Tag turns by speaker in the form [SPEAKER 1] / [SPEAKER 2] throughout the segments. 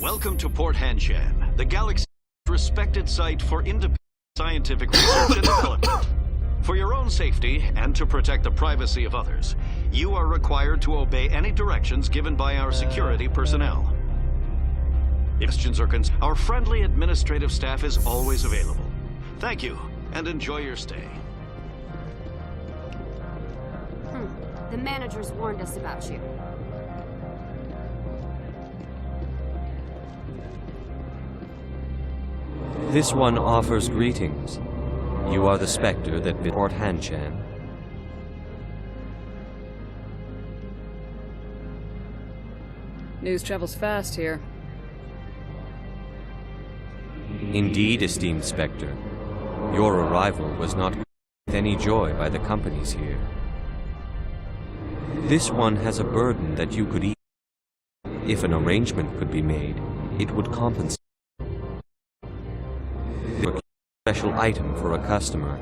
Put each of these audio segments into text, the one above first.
[SPEAKER 1] Welcome to Port Hanshan, the galaxy's respected site for independent scientific research and development. For your own safety and to protect the privacy of others, you are required to obey any directions given by our security personnel. If questions are concerned, our friendly administrative staff is always available. Thank you, and enjoy your stay.
[SPEAKER 2] The managers warned us about you.
[SPEAKER 3] This one offers greetings. You are the Spectre that visited Port Hanshan.
[SPEAKER 4] News travels fast here.
[SPEAKER 3] Indeed, esteemed Spectre. Your arrival was not with any joy by the companies here. This one has a burden that you could eat. If an arrangement could be made, it would compensate. A special item for a customer.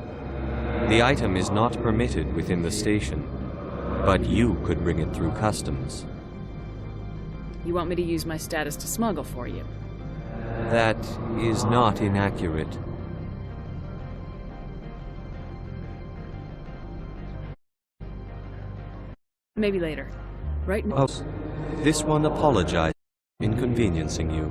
[SPEAKER 3] The item is not permitted within the station, but you could bring it through customs.
[SPEAKER 4] You want me to use my status to smuggle for you?
[SPEAKER 3] That is not inaccurate.
[SPEAKER 4] Maybe later. Right now.
[SPEAKER 3] Oh, this one apologizes for inconveniencing you.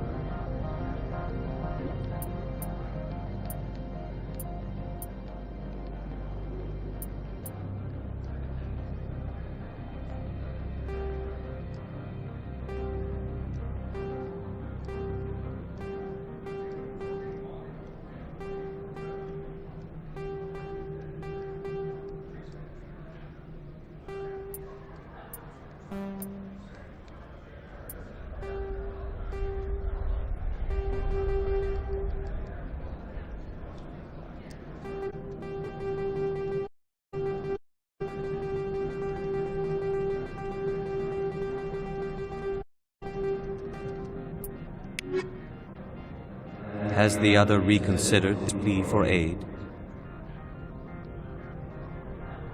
[SPEAKER 3] Has the other reconsidered his plea for aid?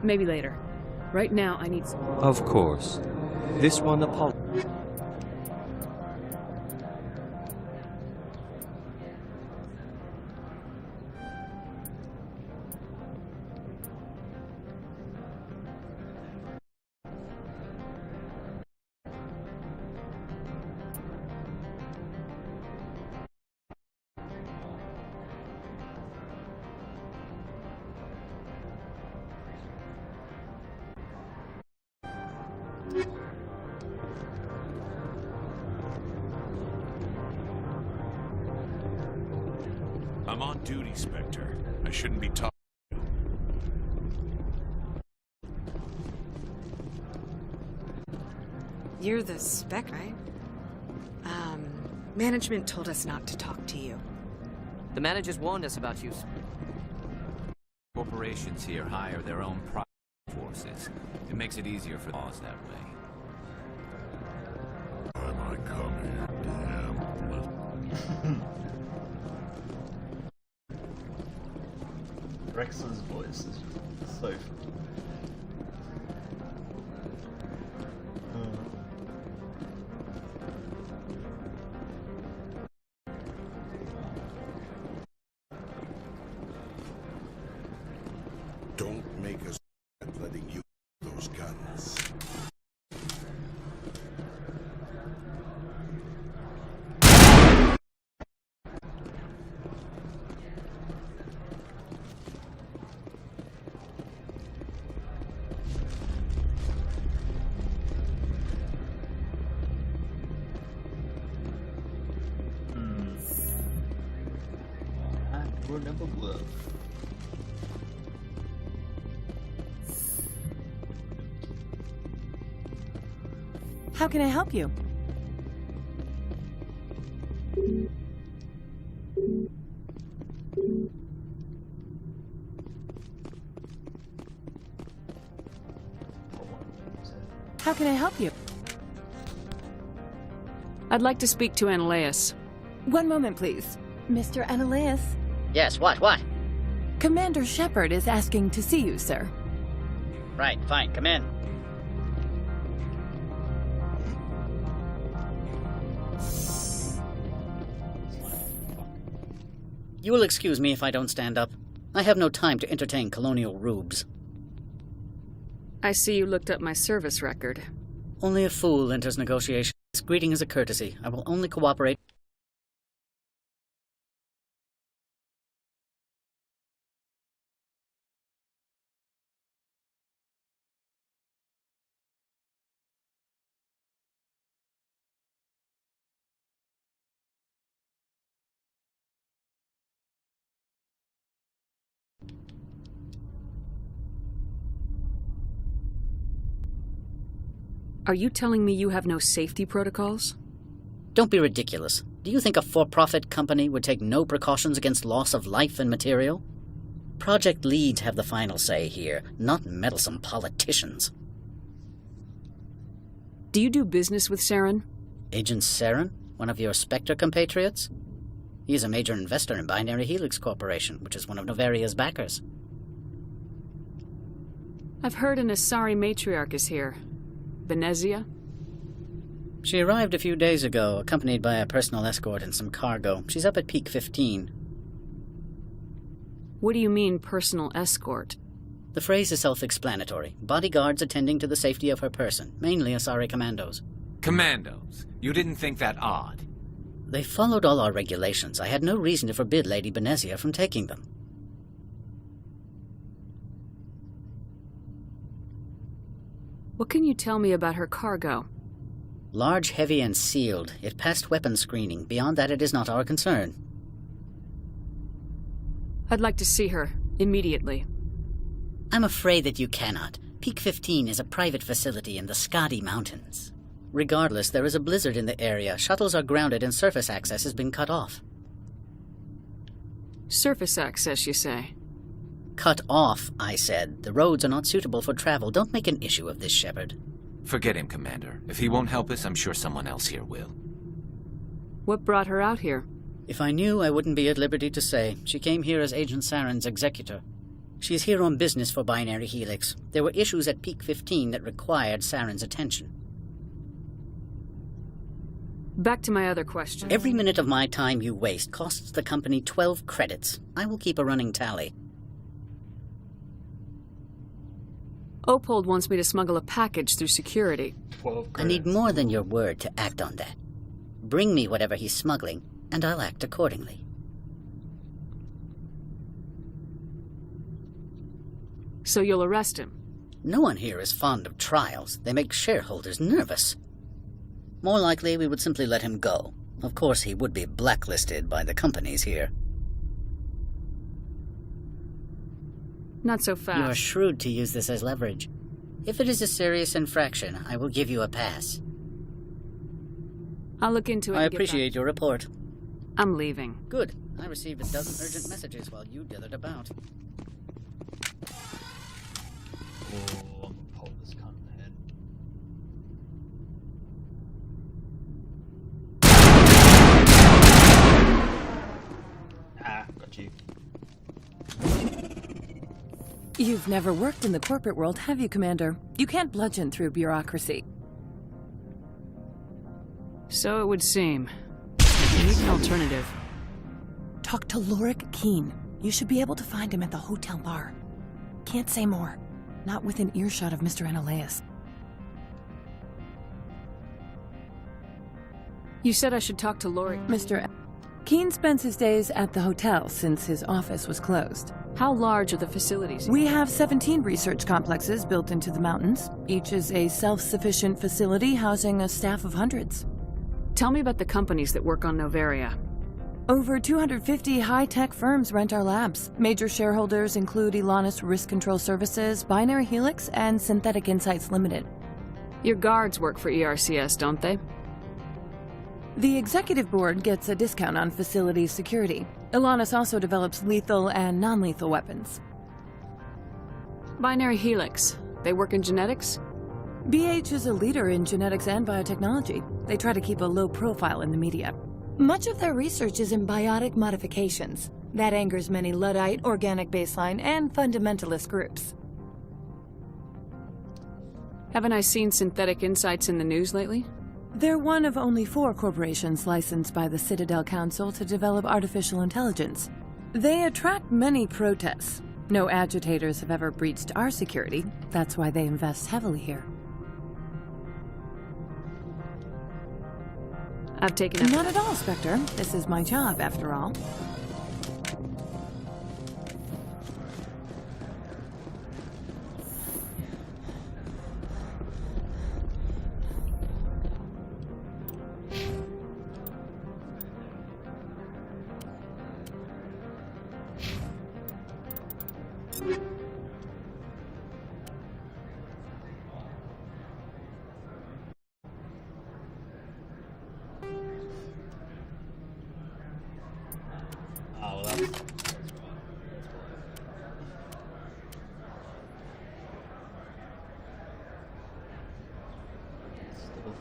[SPEAKER 4] Maybe later. Right now, I need some...
[SPEAKER 3] Of course. This one apologizes.
[SPEAKER 5] I'm on duty, Spectre. I shouldn't be talking.
[SPEAKER 6] You're the Spectre, right? Management told us not to talk to you.
[SPEAKER 7] The managers warned us about you.
[SPEAKER 8] Corporations here hire their own private forces. It makes it easier for laws that way.
[SPEAKER 5] Time I come here, damn.
[SPEAKER 9] Rex's voice is just so funny.
[SPEAKER 5] Don't make us letting you those guns.
[SPEAKER 9] Remember glove.
[SPEAKER 10] How can I help you? How can I help you?
[SPEAKER 4] I'd like to speak to Analeas.
[SPEAKER 10] One moment, please. Mr. Analeas,
[SPEAKER 7] Yes, what?
[SPEAKER 10] Commander Shepard is asking to see you, sir.
[SPEAKER 7] Right, fine, come in. You will excuse me if I don't stand up. I have no time to entertain colonial rubes.
[SPEAKER 4] I see you looked up my service record.
[SPEAKER 7] Only a fool enters negotiations. Greeting is a courtesy. I will only cooperate.
[SPEAKER 4] Are you telling me you have no safety protocols?
[SPEAKER 7] Don't be ridiculous. Do you think a for-profit company would take no precautions against loss of life and material? Project leads have the final say here, not meddlesome politicians.
[SPEAKER 4] Do you do business with Saren?
[SPEAKER 7] Agent Saren? One of your Spectre compatriots? He is a major investor in Binary Helix Corporation, which is one of Novaria's backers.
[SPEAKER 4] I've heard an Asari matriarch is here. Benezia?
[SPEAKER 7] She arrived a few days ago, accompanied by a personal escort and some cargo. She's up at Peak 15.
[SPEAKER 4] What do you mean, personal escort?
[SPEAKER 7] The phrase is self-explanatory. Bodyguards attending to the safety of her person, mainly Asari commandos.
[SPEAKER 8] Commandos? You didn't think that odd?
[SPEAKER 7] They followed all our regulations. I had no reason to forbid Lady Benezia from taking them.
[SPEAKER 4] What can you tell me about her cargo?
[SPEAKER 7] Large, heavy, and sealed. It passed weapons screening. Beyond that, it is not our concern.
[SPEAKER 4] I'd like to see her, immediately.
[SPEAKER 7] I'm afraid that you cannot. Peak 15 is a private facility in the Skadi Mountains. Regardless, there is a blizzard in the area. Shuttles are grounded and surface access has been cut off.
[SPEAKER 4] Surface access, you say?
[SPEAKER 7] Cut off, I said. The roads are not suitable for travel. Don't make an issue of this, Shepard.
[SPEAKER 8] Forget him, Commander. If he won't help us, I'm sure someone else here will.
[SPEAKER 4] What brought her out here?
[SPEAKER 7] If I knew, I wouldn't be at liberty to say. She came here as Agent Saren's executor. She's here on business for Binary Helix. There were issues at Peak 15 that required Saren's attention.
[SPEAKER 4] Back to my other question.
[SPEAKER 7] Every minute of my time you waste costs the company 12 credits. I will keep a running tally.
[SPEAKER 4] Opold wants me to smuggle a package through security.
[SPEAKER 9] 12
[SPEAKER 7] I need
[SPEAKER 9] credits.
[SPEAKER 7] more than your word to act on that. Bring me whatever he's smuggling, and I'll act accordingly.
[SPEAKER 4] So you'll arrest him?
[SPEAKER 7] No one here is fond of trials. They make shareholders nervous. More likely, we would simply let him go. Of course, he would be blacklisted by the companies here.
[SPEAKER 4] Not so fast.
[SPEAKER 7] You are shrewd to use this as leverage. If it is a serious infraction, I will give you a pass.
[SPEAKER 4] I'll look into it.
[SPEAKER 7] I
[SPEAKER 4] and get
[SPEAKER 7] appreciate your report.
[SPEAKER 4] back. I'm leaving.
[SPEAKER 7] Good. I received a dozen urgent messages while you dithered about.
[SPEAKER 9] Oh, I'm gonna pop this cunt in the head. Ah, got you.
[SPEAKER 10] You've never worked in the corporate world, have you, Commander? You can't bludgeon through bureaucracy.
[SPEAKER 4] So it would seem. You need an alternative.
[SPEAKER 10] Talk to Lorik Keen. You should be able to find him at the hotel bar. Can't say more. Not within earshot of Mr. Analaeus.
[SPEAKER 4] You said I should talk to Lori.
[SPEAKER 10] Mr. Keen spends his days at the hotel since his office was closed.
[SPEAKER 4] How large are the facilities?
[SPEAKER 10] We have 17 research complexes built into the mountains. Each is a self-sufficient facility housing a staff of hundreds.
[SPEAKER 4] Tell me about the companies that work on Novaria.
[SPEAKER 10] Over 250 high-tech firms rent our labs. Major shareholders include Elanus Risk Control Services, Binary Helix, and Synthetic Insights Limited.
[SPEAKER 4] Your guards work for ERCS, don't they?
[SPEAKER 10] The executive board gets a discount on facility security. Elanus also develops lethal and non-lethal weapons.
[SPEAKER 4] Binary Helix. They work in genetics?
[SPEAKER 10] BH is a leader in genetics and biotechnology. They try to keep a low profile in the media. Much of their research is in biotic modifications. That angers many Luddite, organic baseline, and fundamentalist groups.
[SPEAKER 4] Haven't I seen Synthetic Insights in the news lately?
[SPEAKER 10] They're one of only 4 corporations licensed by the Citadel Council to develop artificial intelligence. They attract many protests. No agitators have ever breached our security. That's why they invest heavily here.
[SPEAKER 4] I've taken up.
[SPEAKER 10] Not at all, Spectre. This is my job, after all.
[SPEAKER 9] Ah, well, that's right. Still.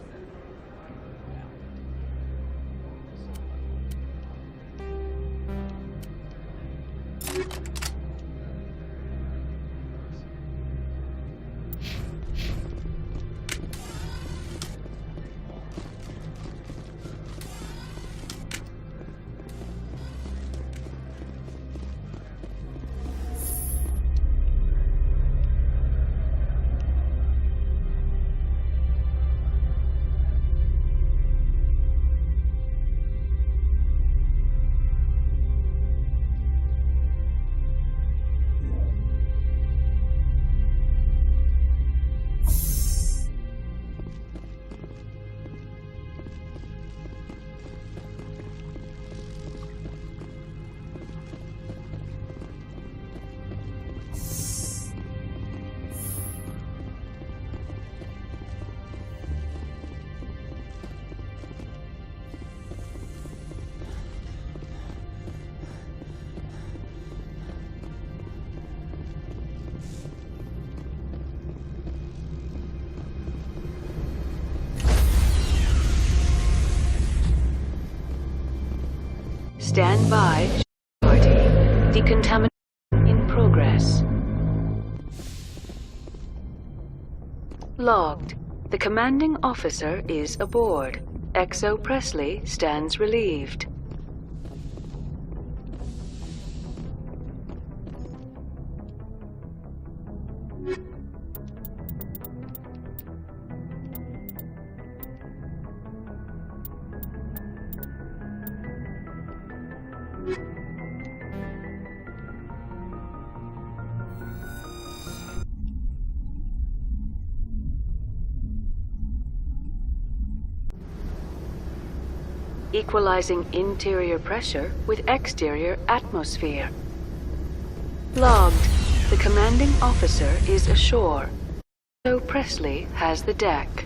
[SPEAKER 11] Stand by. Decontamination in progress. Logged. The commanding officer is aboard. XO Presley stands relieved. Equalizing interior pressure with exterior atmosphere. Logged. The commanding officer is ashore. So Presley has the deck.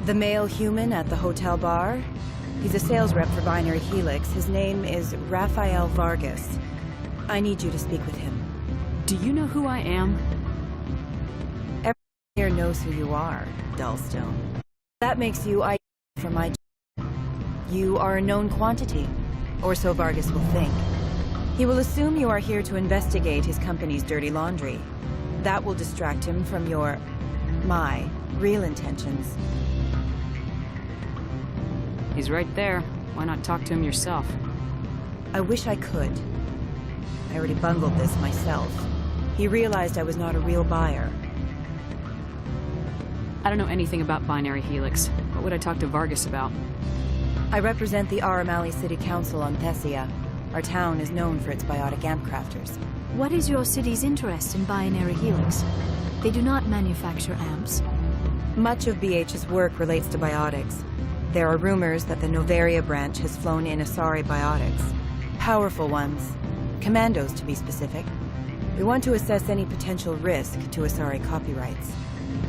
[SPEAKER 6] The male human at the hotel bar? He's a sales rep for Binary Helix. His name is Rafael Vargas. I need you to speak with him.
[SPEAKER 4] Do you know who I am?
[SPEAKER 6] Everyone here knows who you are, Dullstone. That makes you ideal for my job. You are a known quantity, or so Vargas will think. He will assume you are here to investigate his company's dirty laundry. That will distract him from my real intentions.
[SPEAKER 4] He's right there. Why not talk to him yourself?
[SPEAKER 6] I wish I could. I already bungled this myself. He realized I was not a real buyer.
[SPEAKER 4] I don't know anything about Binary Helix. What would I talk to Vargas about?
[SPEAKER 6] I represent the Aramali City Council on Thessia. Our town is known for its biotic amp crafters.
[SPEAKER 12] What is your city's interest in Binary Helix? They do not manufacture amps.
[SPEAKER 6] Much of BH's work relates to biotics. There are rumors that the Novaria branch has flown in Asari biotics. Powerful ones. Commandos, to be specific. We want to assess any potential risk to Asari copyrights.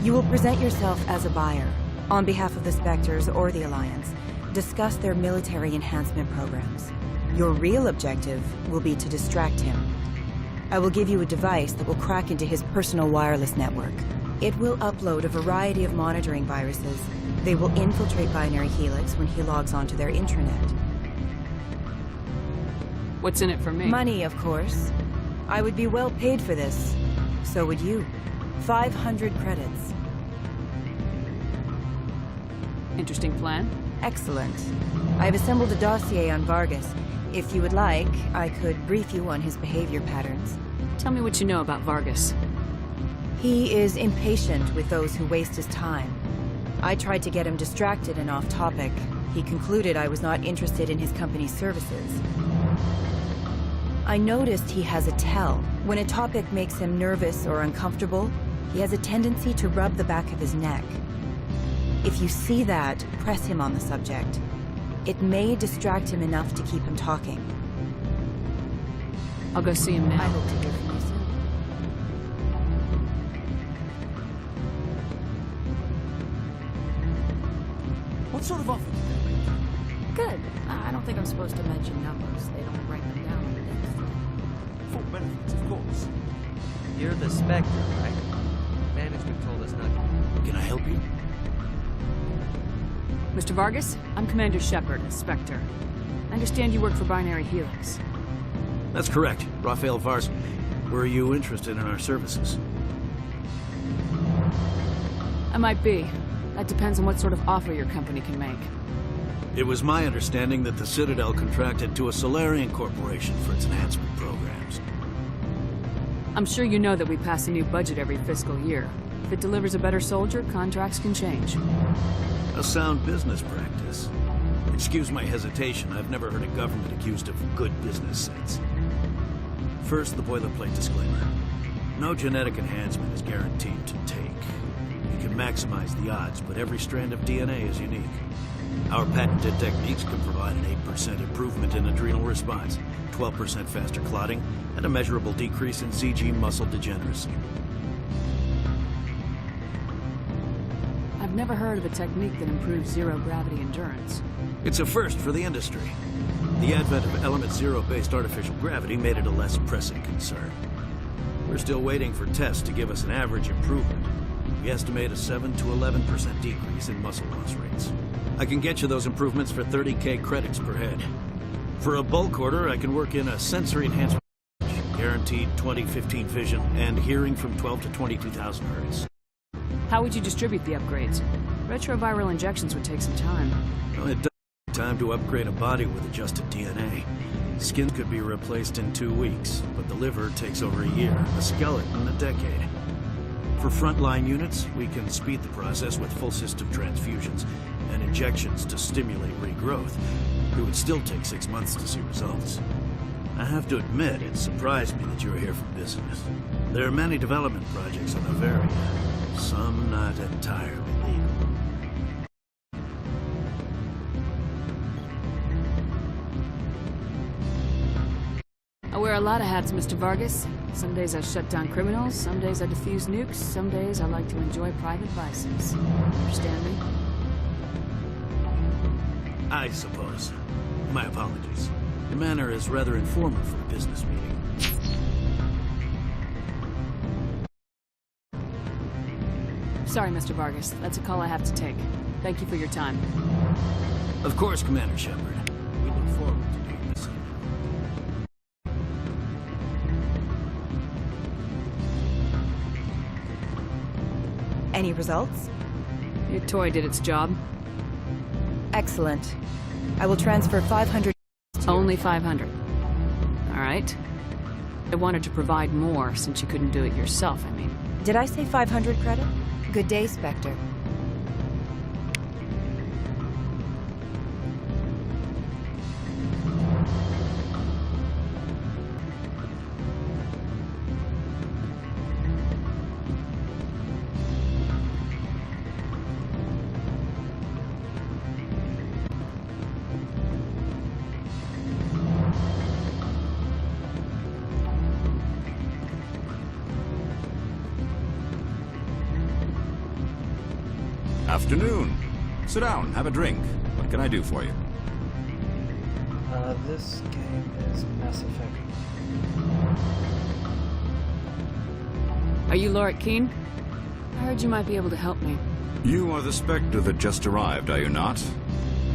[SPEAKER 6] You will present yourself as a buyer, on behalf of the Spectres or the Alliance. Discuss their military enhancement programs. Your real objective will be to distract him. I will give you a device that will crack into his personal wireless network. It will upload a variety of monitoring viruses. They will infiltrate Binary Helix when he logs onto their intranet.
[SPEAKER 4] What's in it for me?
[SPEAKER 6] Money, of course. I would be well paid for this. So would you. 500 credits.
[SPEAKER 4] Interesting plan.
[SPEAKER 6] Excellent. I have assembled a dossier on Vargas. If you would like, I could brief you on his behavior patterns.
[SPEAKER 4] Tell me what you know about Vargas.
[SPEAKER 6] He is impatient with those who waste his time. I tried to get him distracted and off topic. He concluded I was not interested in his company's services. I noticed he has a tell. When a topic makes him nervous or uncomfortable, he has a tendency to rub the back of his neck. If you see that, press him on the subject. It may distract him enough to keep him talking.
[SPEAKER 4] I'll go see him now.
[SPEAKER 6] I hope to hear from you soon.
[SPEAKER 9] What sort of offer did they make?
[SPEAKER 12] Good. I don't think I'm supposed to mention numbers. They don't write them down on the desk.
[SPEAKER 9] Full benefits, of course.
[SPEAKER 13] You're the Spectre, right? Management told us not to.
[SPEAKER 9] Can I help you?
[SPEAKER 4] Mr. Vargas, I'm Commander Shepard, Spectre. I understand you work for Binary Helix.
[SPEAKER 9] That's correct. Raphael Vars. Were you interested in our services?
[SPEAKER 4] I might be. That depends on what sort of offer your company can make.
[SPEAKER 9] It was my understanding that the Citadel contracted to a Solarian corporation for its enhancement programs.
[SPEAKER 4] I'm sure you know that we pass a new budget every fiscal year. If it delivers a better soldier, contracts can change.
[SPEAKER 9] A sound business practice. Excuse my hesitation, I've never heard a government accused of good business sense. First, the boilerplate disclaimer. No genetic enhancement is guaranteed to take. You can maximize the odds, but every strand of DNA is unique. Our patented techniques can provide an 8% improvement in adrenal response, 12% faster clotting, and a measurable decrease in CG muscle degeneracy.
[SPEAKER 4] I've never heard of a technique that improves zero-gravity endurance.
[SPEAKER 9] It's a first for the industry. The advent of element zero-based artificial gravity made it a less pressing concern. We're still waiting for tests to give us an average improvement. We estimate a 7 to 11% decrease in muscle loss rates. I can get you those improvements for 30K credits per head. For a bulk order, I can work in a sensory enhancement, guaranteed 20/15 vision, and hearing from 12 to 22,000 hertz.
[SPEAKER 4] How would you distribute the upgrades? Retroviral injections would take some time.
[SPEAKER 9] Well, it does take time to upgrade a body with adjusted DNA. Skin could be replaced in 2 weeks, but the liver takes over a year, a skeleton a decade. For frontline units, we can speed the process with full system transfusions and injections to stimulate regrowth. It would still take 6 months to see results. I have to admit, it surprised me that you were here for business. There are many development projects on Novaria, some not entirely legal.
[SPEAKER 4] I wear a lot of hats, Mr. Vargas. Some days I shut down criminals, some days I defuse nukes, some days I like to enjoy private vices. Understand me?
[SPEAKER 9] I suppose. My apologies. Your manner is rather informal for a business meeting.
[SPEAKER 4] Sorry, Mr. Vargas. That's a call I have to take. Thank you for your time.
[SPEAKER 9] Of course, Commander Shepard. We look forward to doing this.
[SPEAKER 6] Any results?
[SPEAKER 4] Your toy did its job.
[SPEAKER 6] Excellent. I will transfer 500...
[SPEAKER 4] Only 500. All right. I wanted to provide more since you couldn't do it yourself, I mean.
[SPEAKER 6] Did I say 500 credit? Good day, Spectre.
[SPEAKER 14] Afternoon. Sit down, have a drink. What can I do for you?
[SPEAKER 15] This game is Mass Effect.
[SPEAKER 4] Are you Lorik Keen? I heard you might be able to help me.
[SPEAKER 14] You are the Spectre that just arrived, are you not?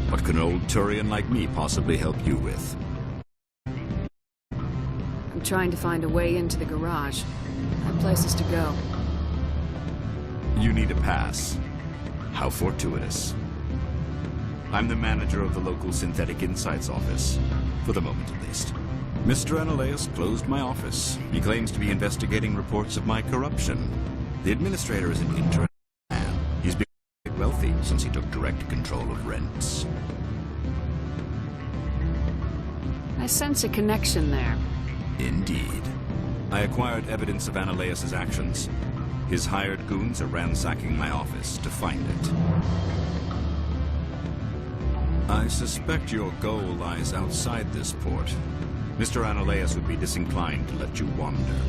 [SPEAKER 14] What can an old Turian like me possibly help you with?
[SPEAKER 4] I'm trying to find a way into the garage. I have places to go.
[SPEAKER 14] You need a pass. How fortuitous. I'm the manager of the local Synthetic Insights office. For the moment, at least. Mr. Analeas closed my office. He claims to be investigating reports of my corruption. The administrator is an interesting man. He's become wealthy since he took direct control of rents.
[SPEAKER 4] I sense a connection there.
[SPEAKER 14] Indeed. I acquired evidence of Analeas' actions. His hired goons are ransacking my office to find it. I suspect your goal lies outside this port. Mr. Analeas would be disinclined to let you wander.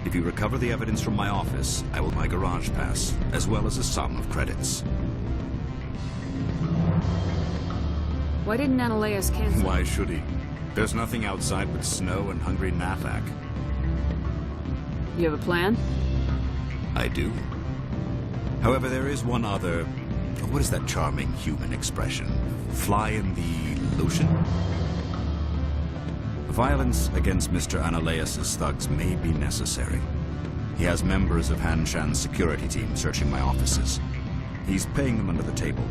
[SPEAKER 14] If you recover the evidence from my office, I will my garage pass, as well as a sum of credits.
[SPEAKER 4] Why didn't Analeas cancel?
[SPEAKER 14] Why should he? There's nothing outside but snow and hungry Nathak.
[SPEAKER 4] You have a plan?
[SPEAKER 14] I do. However, there is one other... What is that charming human expression? Fly in the lotion? Violence against Mr. Analeas' thugs may be necessary. He has members of Han Shan's security team searching my offices. He's paying them under the table.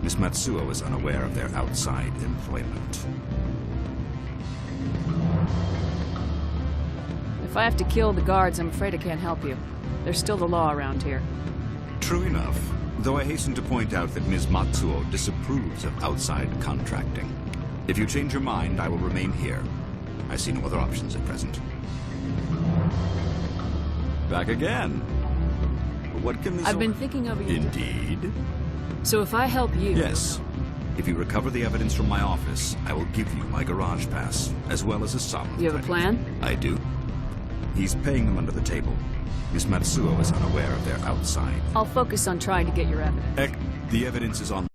[SPEAKER 14] Miss Matsuo is unaware of their outside employment.
[SPEAKER 4] If I have to kill the guards, I'm afraid I can't help you. There's still the law around here.
[SPEAKER 14] True enough, though I hasten to point out that Ms. Matsuo disapproves of outside contracting. If you change your mind, I will remain here. I see no other options at present. Back again. What can this...
[SPEAKER 4] I've been thinking over you.
[SPEAKER 14] Indeed.
[SPEAKER 4] So if I help you...
[SPEAKER 14] Yes. If you recover the evidence from my office, I will give you my garage pass, as well as a sum.
[SPEAKER 4] You have a plan?
[SPEAKER 14] I do. He's paying them under the table. Miss Matsuo is unaware of their outside.
[SPEAKER 4] I'll focus on trying to get your evidence.
[SPEAKER 14] The evidence is on...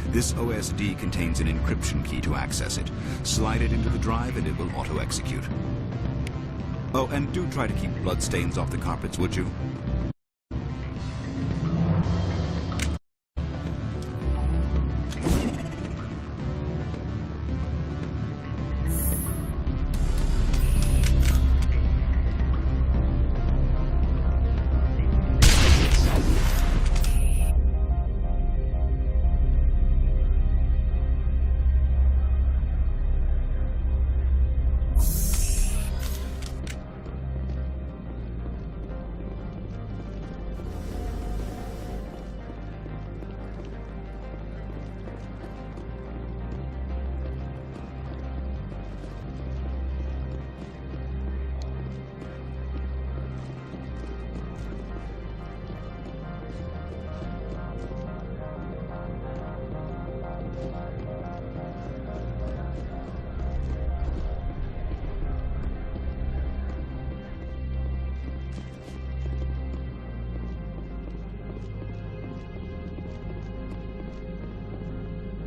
[SPEAKER 14] This OSD contains an encryption key to access it. Slide it into the drive and it will auto-execute. Oh, and do try to keep bloodstains off the carpets, would you?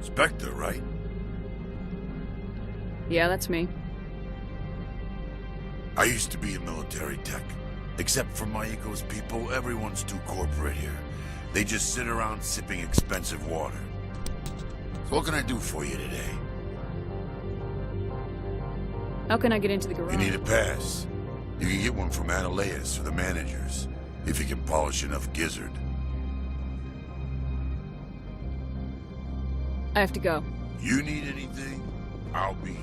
[SPEAKER 5] Spectre, right?
[SPEAKER 4] Yeah, that's me.
[SPEAKER 5] I used to be in military tech.
[SPEAKER 16] Except for Mayuko's people, everyone's too corporate here. They just sit around sipping expensive water. So what can I do for you today?
[SPEAKER 4] How can I get into the garage?
[SPEAKER 16] You need a pass. You can get one from Ananias or the managers, if you can polish enough gizzard.
[SPEAKER 4] I have to go.
[SPEAKER 16] You need anything? I'll be here.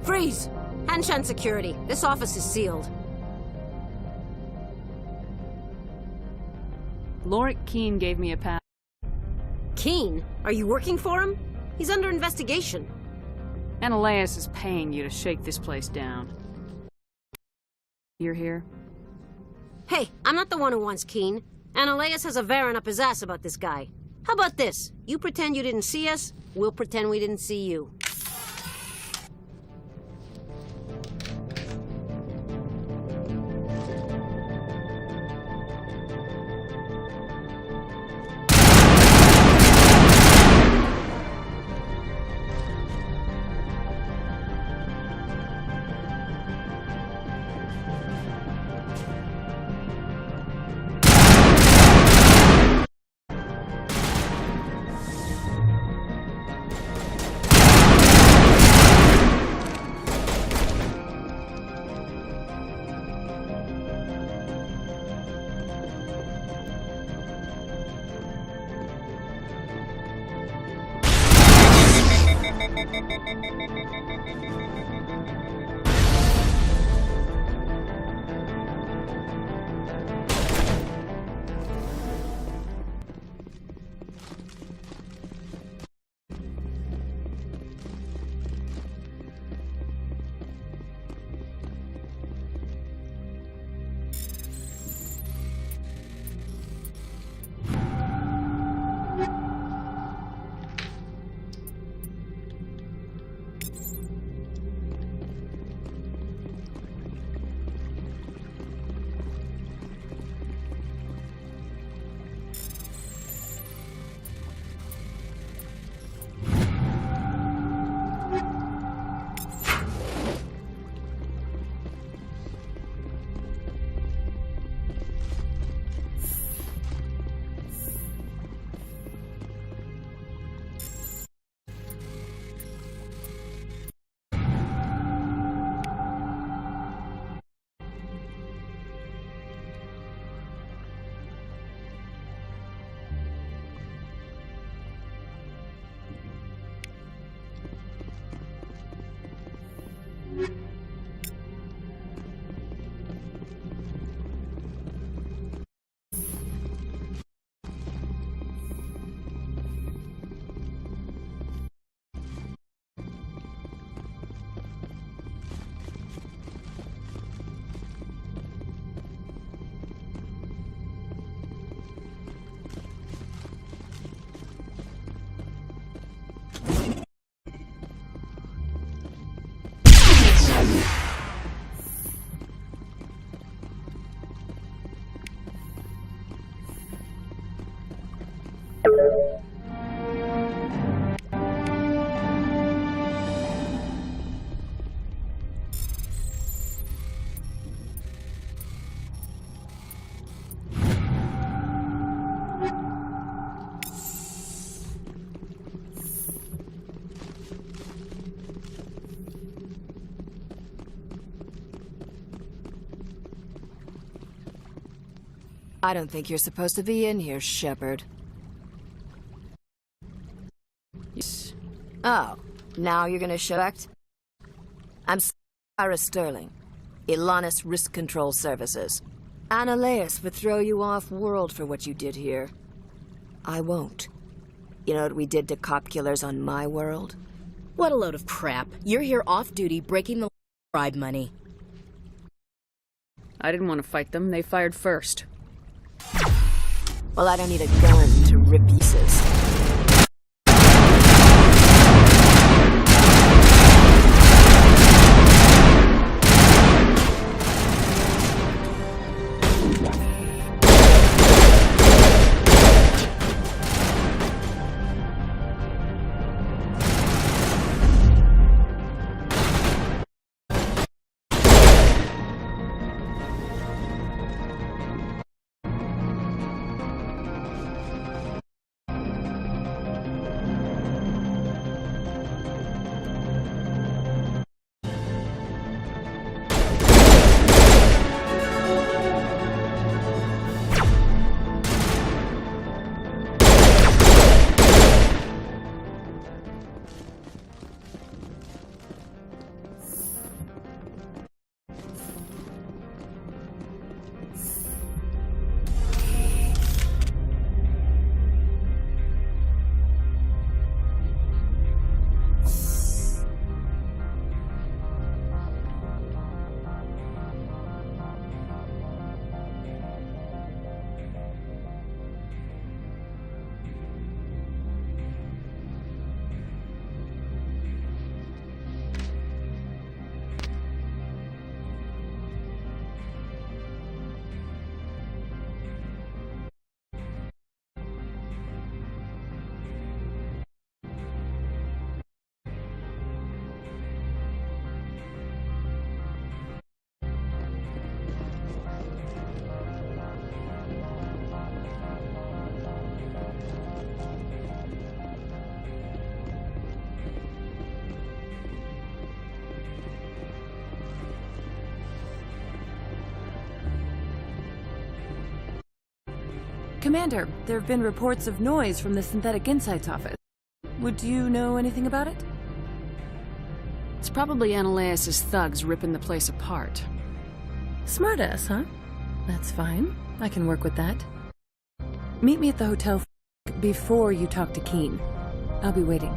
[SPEAKER 2] Freeze! Hanshan security. This office is sealed.
[SPEAKER 4] Lorik Keene gave me a pass.
[SPEAKER 2] Keene? Are you working for him? He's under investigation.
[SPEAKER 4] Ananias is paying you to shake this place down. You're here?
[SPEAKER 2] Hey, I'm not the one who wants Keene. Ananias has a Varen up his ass about this guy. How about this? You pretend you didn't see us, we'll pretend we didn't see you.
[SPEAKER 17] I don't think you're supposed to be in here, Shepard.
[SPEAKER 4] Yes.
[SPEAKER 17] Oh, now you're gonna show act? I'm Sarah Sterling, Ilanis Risk Control Services. Ananias would throw you off-world for what you did here. I won't. You know what we did to cop killers on my world?
[SPEAKER 18] What a load of crap. You're here off-duty breaking the bribe money.
[SPEAKER 4] I didn't want to fight them. They fired first.
[SPEAKER 17] Well, I don't need a gun to rip pieces.
[SPEAKER 10] Commander, there have been reports of noise from the Synthetic Insights office. Would you know anything about it?
[SPEAKER 4] It's probably Ananias' thugs ripping the place apart.
[SPEAKER 10] Smartass, huh? That's fine. I can work with that. Meet me at the hotel before you talk to Keen. I'll be waiting.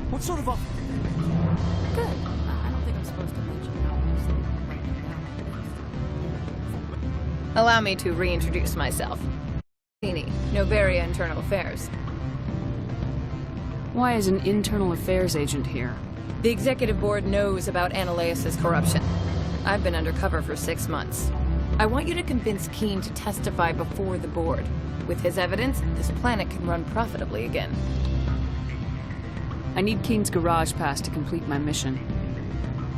[SPEAKER 13] What sort of offer?
[SPEAKER 4] Good. I don't think I'm supposed to mention how
[SPEAKER 19] Allow me to reintroduce myself. Teeny, Novaria Internal Affairs.
[SPEAKER 4] Why is an internal affairs agent here?
[SPEAKER 19] The executive board knows about Ananias' corruption. I've been undercover for 6 months. I want you to convince Keen to testify before the board. With his evidence, this planet can run profitably again.
[SPEAKER 4] I need Keen's garage pass to complete my mission.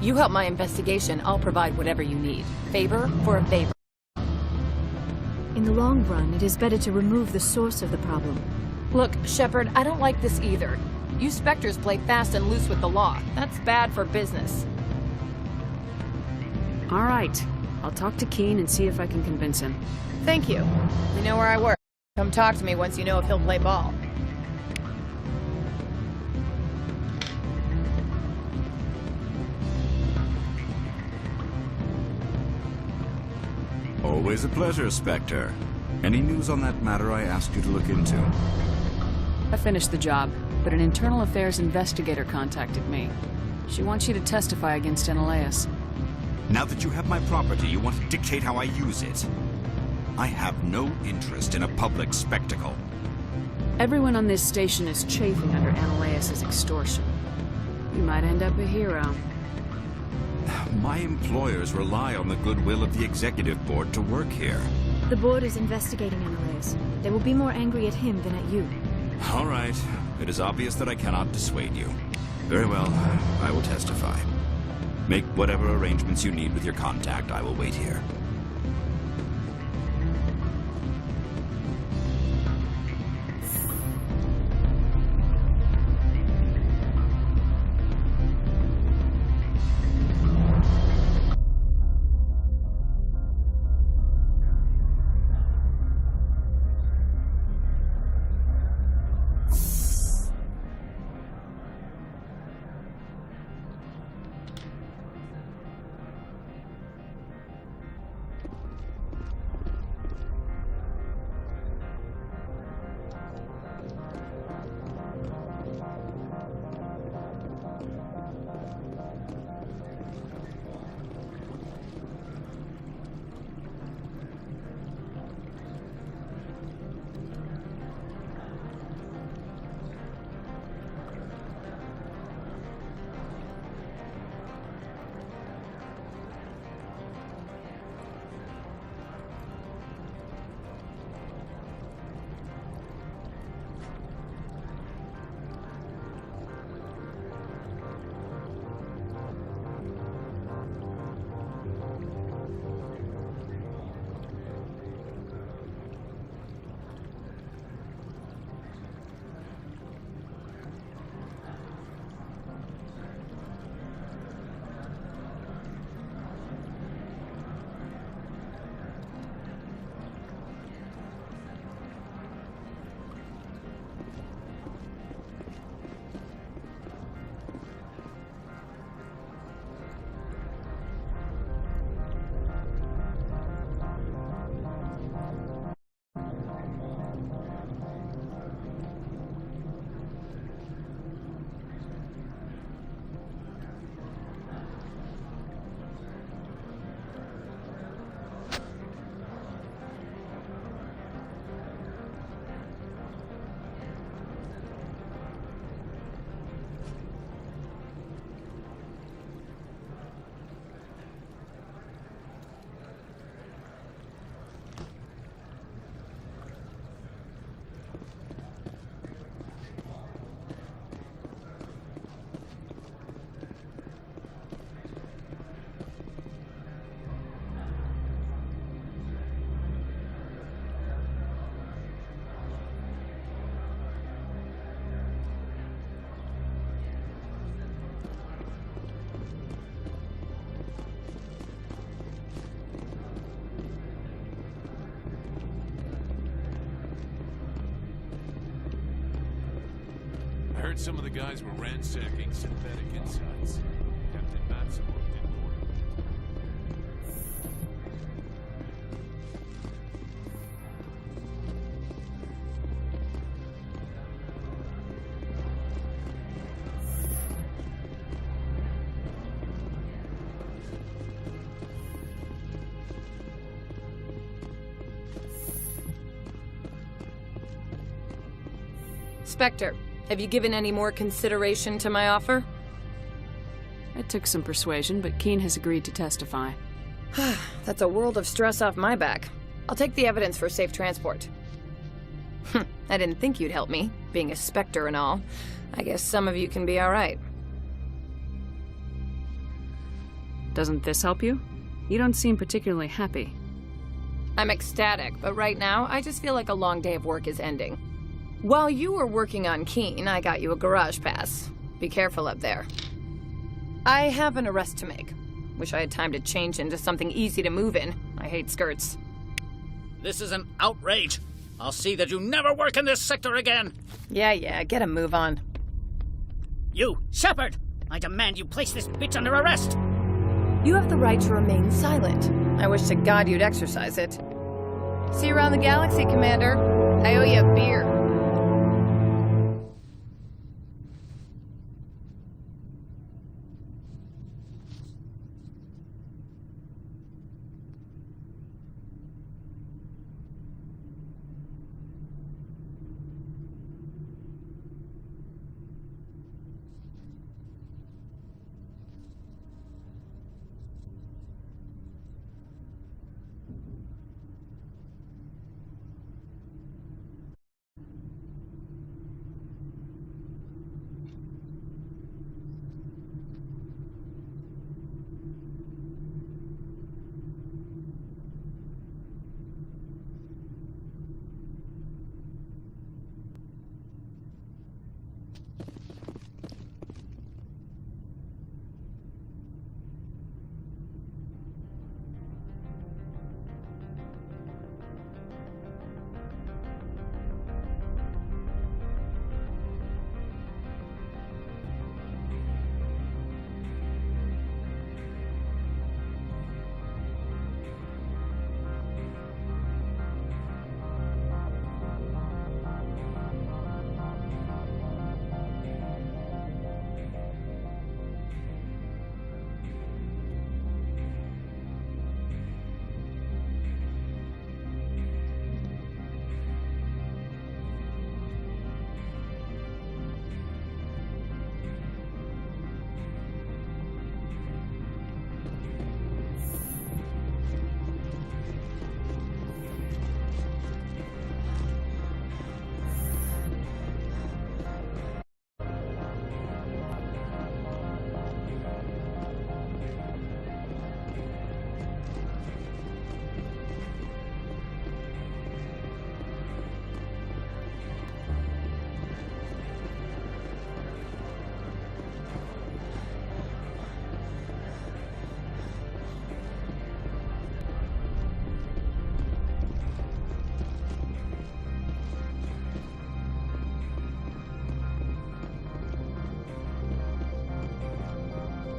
[SPEAKER 19] You help my investigation, I'll provide whatever you need. Favor for a favor.
[SPEAKER 12] In the long run, it is better to remove the source of the problem.
[SPEAKER 19] Look, Shepard, I don't like this either. You Spectres play fast and loose with the law. That's bad for business.
[SPEAKER 4] All right. I'll talk to Keen and see if I can convince him.
[SPEAKER 19] Thank you. You know where I work. Come talk to me once you know if he'll play ball.
[SPEAKER 14] Always a pleasure, Spectre. Any news on that matter I asked you to look into?
[SPEAKER 4] I finished the job, but an internal affairs investigator contacted me. She wants you to testify against Ananias.
[SPEAKER 14] Now that you have my property, you want to dictate how I use it. I have no interest in a public spectacle.
[SPEAKER 4] Everyone on this station is chafing under Ananias' extortion. You might end up a hero.
[SPEAKER 14] My employers rely on the goodwill of the executive board to work here.
[SPEAKER 12] The board is investigating Ananias. They will be more angry at him than at you.
[SPEAKER 14] All right. It is obvious that I cannot dissuade you. Very well. I will testify. Make whatever arrangements you need with your contact. I will wait here.
[SPEAKER 5] heard some of the guys were ransacking Synthetic Insights. Captain Maximov didn't order it.
[SPEAKER 19] Spectre, have you given any more consideration to my offer?
[SPEAKER 4] It took some persuasion, but Keene has agreed to testify.
[SPEAKER 19] That's a world of stress off my back. I'll take the evidence for safe transport. I didn't think you'd help me, being a Spectre and all. I guess some of you can be alright.
[SPEAKER 4] Doesn't this help you? You don't seem particularly happy.
[SPEAKER 19] I'm ecstatic, but right now, I just feel like a long day of work is ending. While you were working on Keene, I got you a garage pass. Be careful up there. I have an arrest to make. Wish I had time to change into something easy to move in. I hate skirts.
[SPEAKER 7] This is an outrage. I'll see that you never work in this sector again.
[SPEAKER 19] Yeah, get a move on.
[SPEAKER 7] You, Shepard! I demand you place this bitch under arrest!
[SPEAKER 19] You have the right to remain silent. I wish to God you'd exercise it. See you around the galaxy, Commander. I owe you a beer.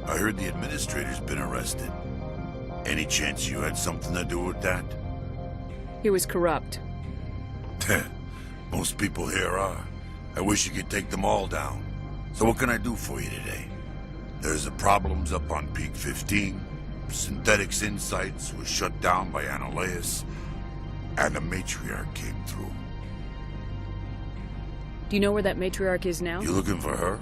[SPEAKER 16] I heard the administrator's been arrested. Any chance you had something to do with that?
[SPEAKER 4] He was corrupt.
[SPEAKER 16] Most people here are. I wish you could take them all down. So what can I do for you today? There's the problems up on Peak 15. Synthetic Insights was shut down by Analeus. And the matriarch came through.
[SPEAKER 4] Do you know where that matriarch is now?
[SPEAKER 16] You looking for her?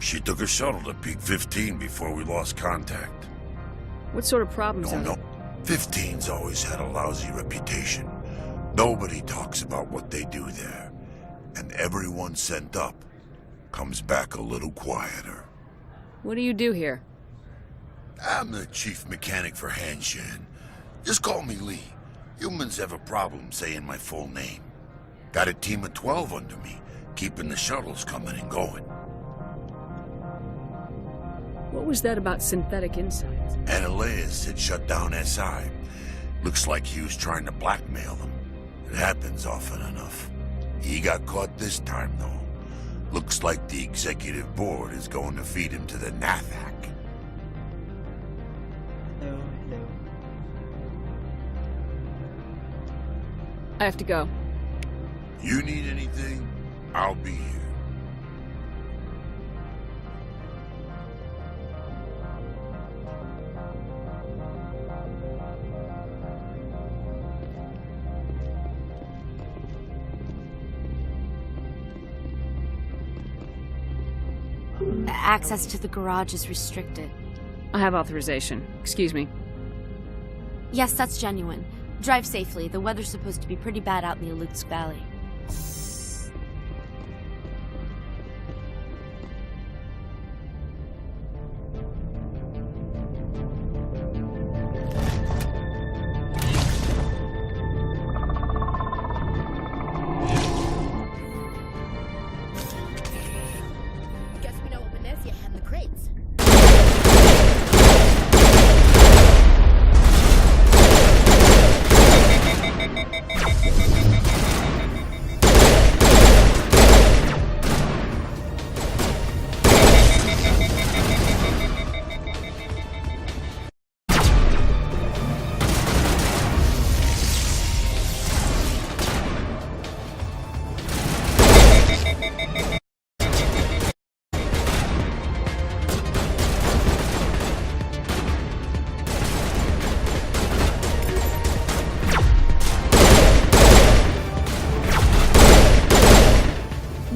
[SPEAKER 16] She took a shuttle to Peak 15 before we lost contact.
[SPEAKER 4] What sort of problems are
[SPEAKER 16] No. 15's always had a lousy reputation. Nobody talks about what they do there. And everyone sent up comes back a little quieter.
[SPEAKER 4] What do you do here?
[SPEAKER 16] I'm the chief mechanic for Hanshan. Just call me Lee. Humans have a problem saying my full name. Got a team of 12 under me, keeping the shuttles coming and going.
[SPEAKER 4] What was that about Synthetic Insights?
[SPEAKER 16] Analeus had shut down SI. Looks like he was trying to blackmail them. It happens often enough. He got caught this time, though. Looks like the executive board is going to feed him to the Nathak.
[SPEAKER 15] No.
[SPEAKER 4] I have to go.
[SPEAKER 16] You need anything? I'll be here.
[SPEAKER 12] Access to the garage is restricted.
[SPEAKER 4] I have authorization. Excuse me.
[SPEAKER 12] Yes, that's genuine. Drive safely. The weather's supposed to be pretty bad out in the Alutsk Valley.
[SPEAKER 18] Guess we know what Venezia had in the crates.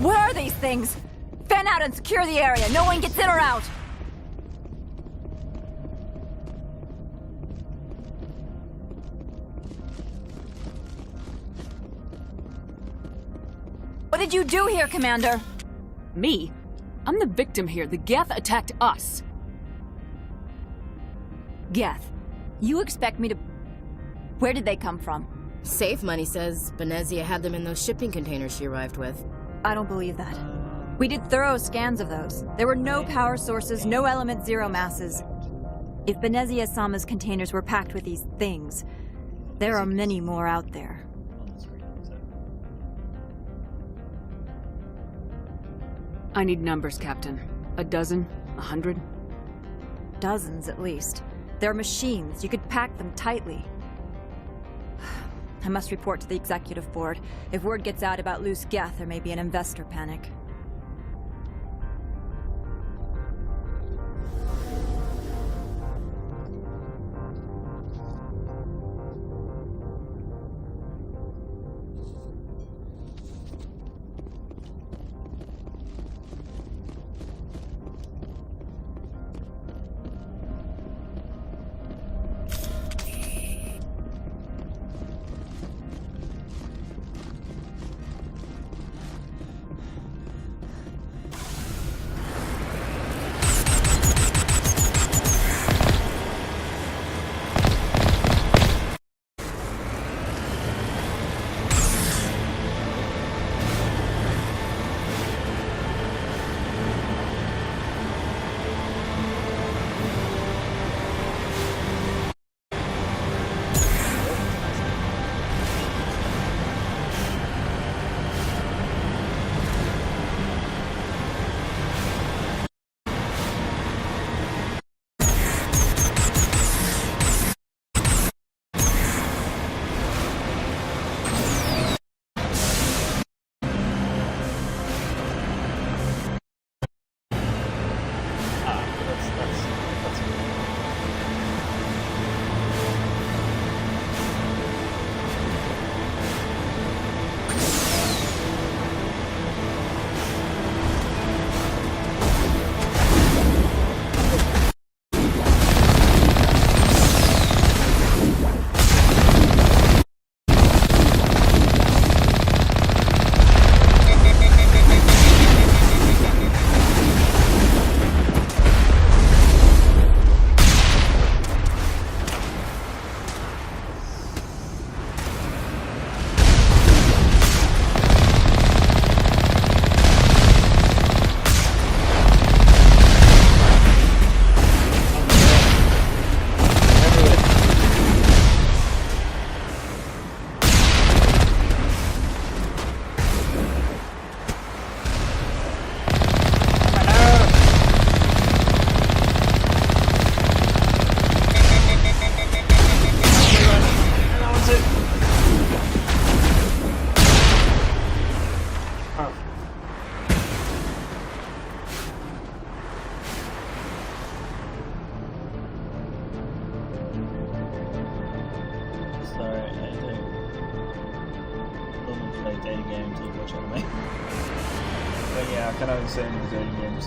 [SPEAKER 6] Where are these things? Fan out and secure the area. No one gets in or out. What did you do here, Commander?
[SPEAKER 4] Me? I'm the victim here. The Geth attacked us.
[SPEAKER 6] Geth, you expect me to... Where did they come from?
[SPEAKER 18] Safe Money says Venezia had them in those shipping containers she arrived with.
[SPEAKER 6] I don't believe that. We did thorough scans of those. There were no power sources, no element zero masses. If Benezia Sama's containers were packed with these things, there are many more out there.
[SPEAKER 4] I need numbers, Captain. A dozen? 100?
[SPEAKER 6] Dozens, at least. They're machines. You could pack them tightly. I must report to the executive board. If word gets out about loose Geth, there may be an investor panic.
[SPEAKER 15] Sorry, I don't play dating games or watch anime. But yeah, I can only say in the dating games.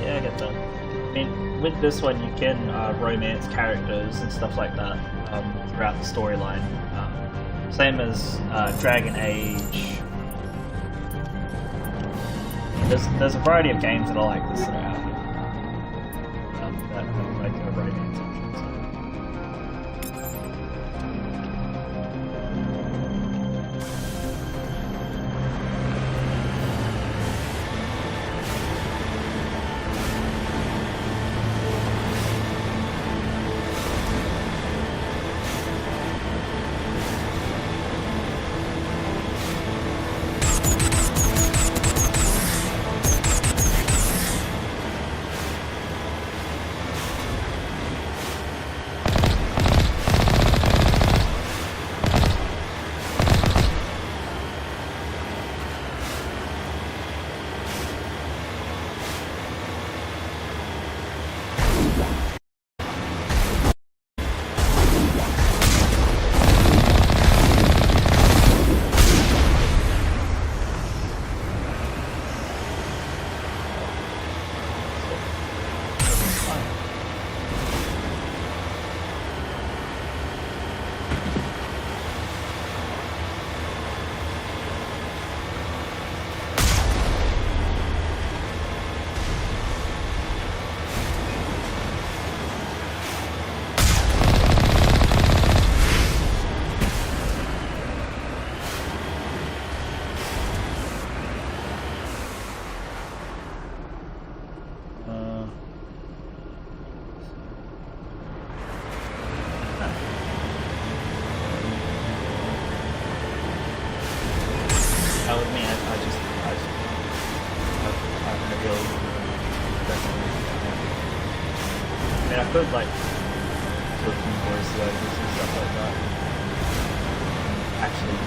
[SPEAKER 15] Yeah, I get that. I mean, with this one, you can romance characters and stuff like that throughout the storyline. Same as Dragon Age. There's a variety of games that are like this that are out here. That have like a romance option. I could like put some voice levels and stuff like that. Actually,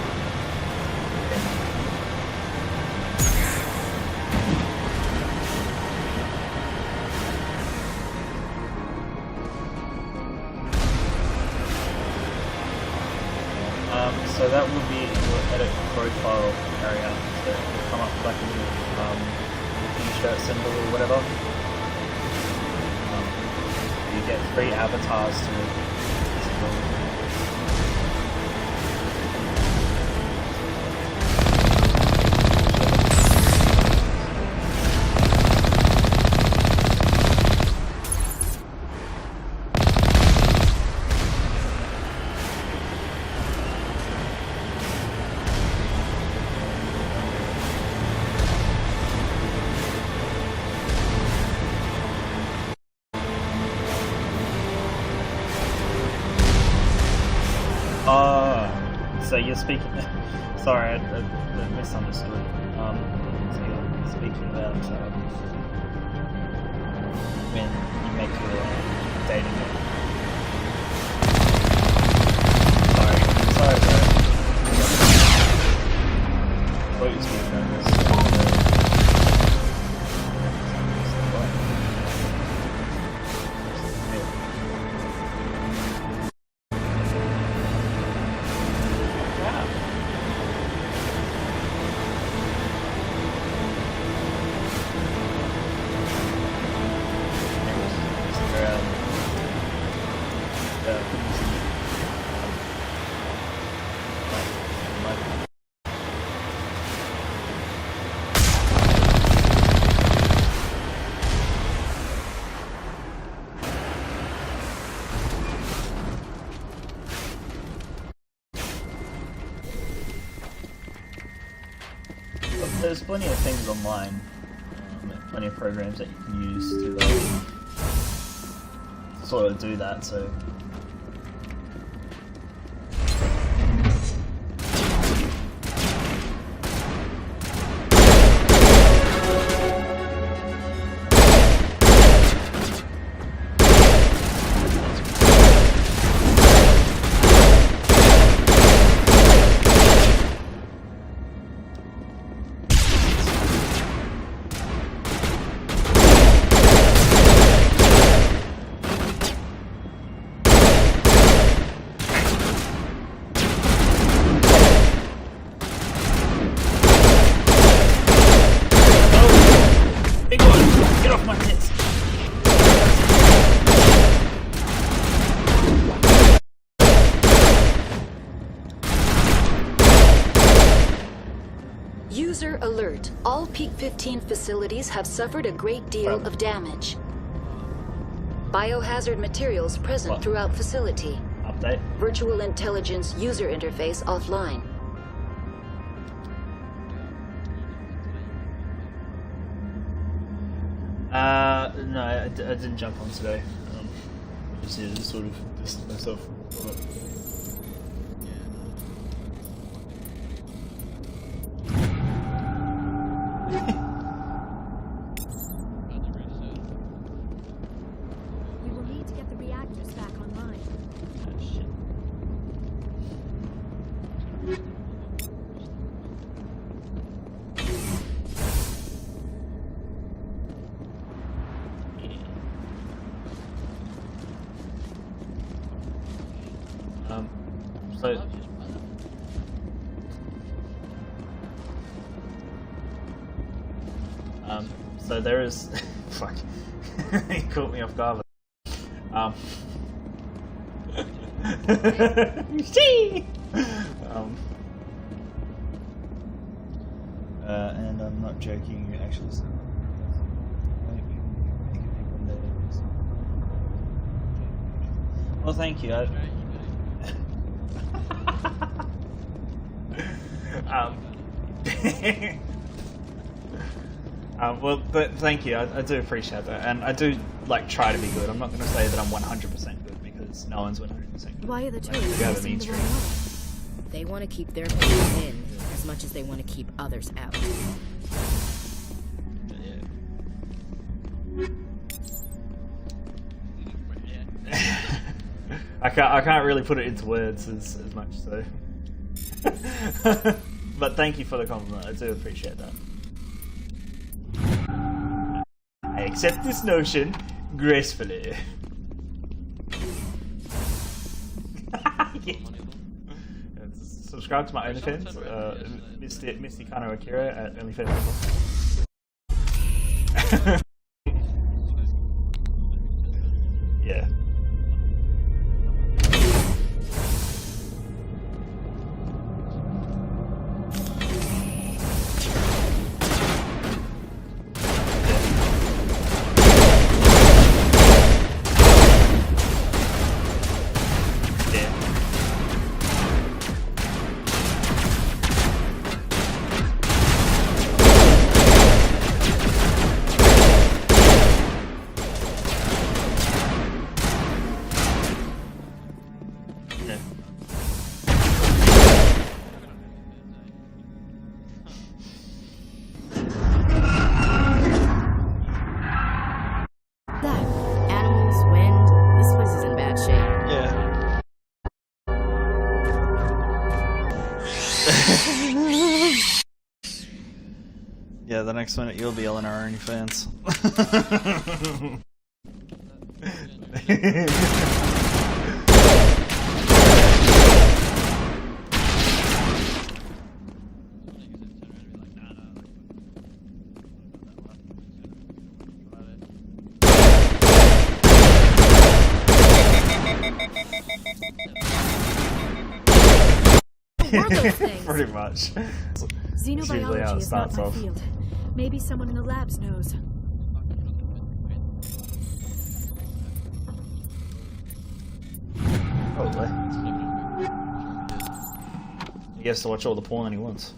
[SPEAKER 15] so that would be your edit profile area. So it'll come up like a little t-shirt symbol or whatever. You get 3 avatars to so you're speaking. Sorry, I misunderstood. So you're speaking about when you make your dating it. Sorry, what are you speaking about this? there's plenty of things online, plenty of programs that you can use to sort of do that. So.
[SPEAKER 20] User alert. All Peak 15 facilities have suffered a great deal of damage. Biohazard materials present throughout facility.
[SPEAKER 15] Update.
[SPEAKER 20] Virtual intelligence user interface offline.
[SPEAKER 15] No, I didn't jump on today. I just needed to sort of distance myself from it.
[SPEAKER 12] You will need to get the reactors back online.
[SPEAKER 15] So there is fuck. He caught me off guard. And I'm not joking. You actually. Well, thank you. Well, but thank you. I do appreciate that, and I do like try to be good. I'm not going to say that I'm 100% good because no one's 100% good.
[SPEAKER 20] Why are the
[SPEAKER 15] Like, you have a mean streak.
[SPEAKER 18] They want to keep their people in as much as they want to keep others out.
[SPEAKER 15] I can't really put it into words as much, so. But thank you for the compliment. I do appreciate that. I accept this notion gracefully. Yeah. Subscribe to my OnlyFans, Misty Kano Akira at OnlyFans. Yeah. Yeah, the next minute you'll be yelling our OnlyFans. Pretty much.
[SPEAKER 12] Xenobiology is not my field. Maybe someone in the labs knows.
[SPEAKER 15] Probably. He gets to watch all the porn he wants.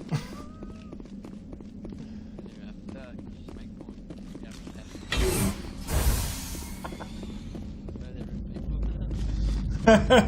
[SPEAKER 15] Yeah.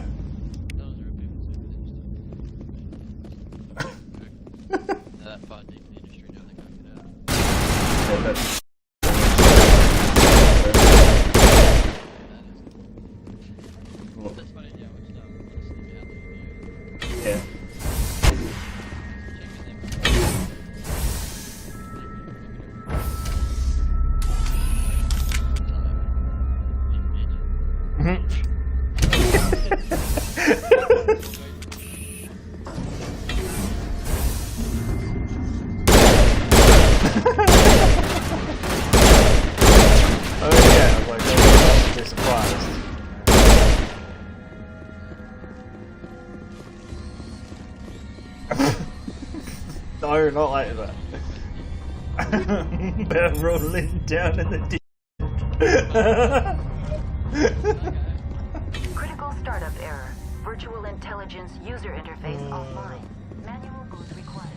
[SPEAKER 15] Oh yeah, I was like, I was surprised. No, not like that. They're rolling down in the deep.
[SPEAKER 21] Critical startup error. Virtual intelligence user interface offline. Manual boot required.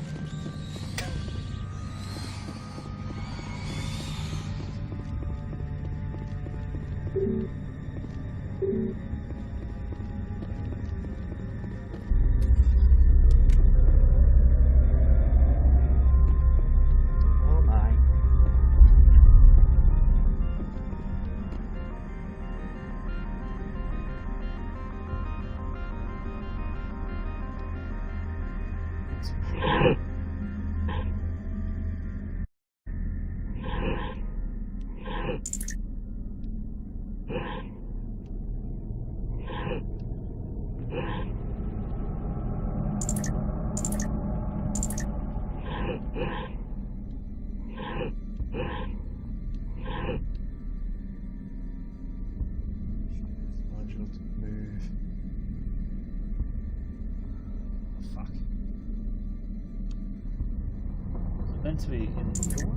[SPEAKER 15] Oh my. Module to move. Fuck. Is it meant to be indoor?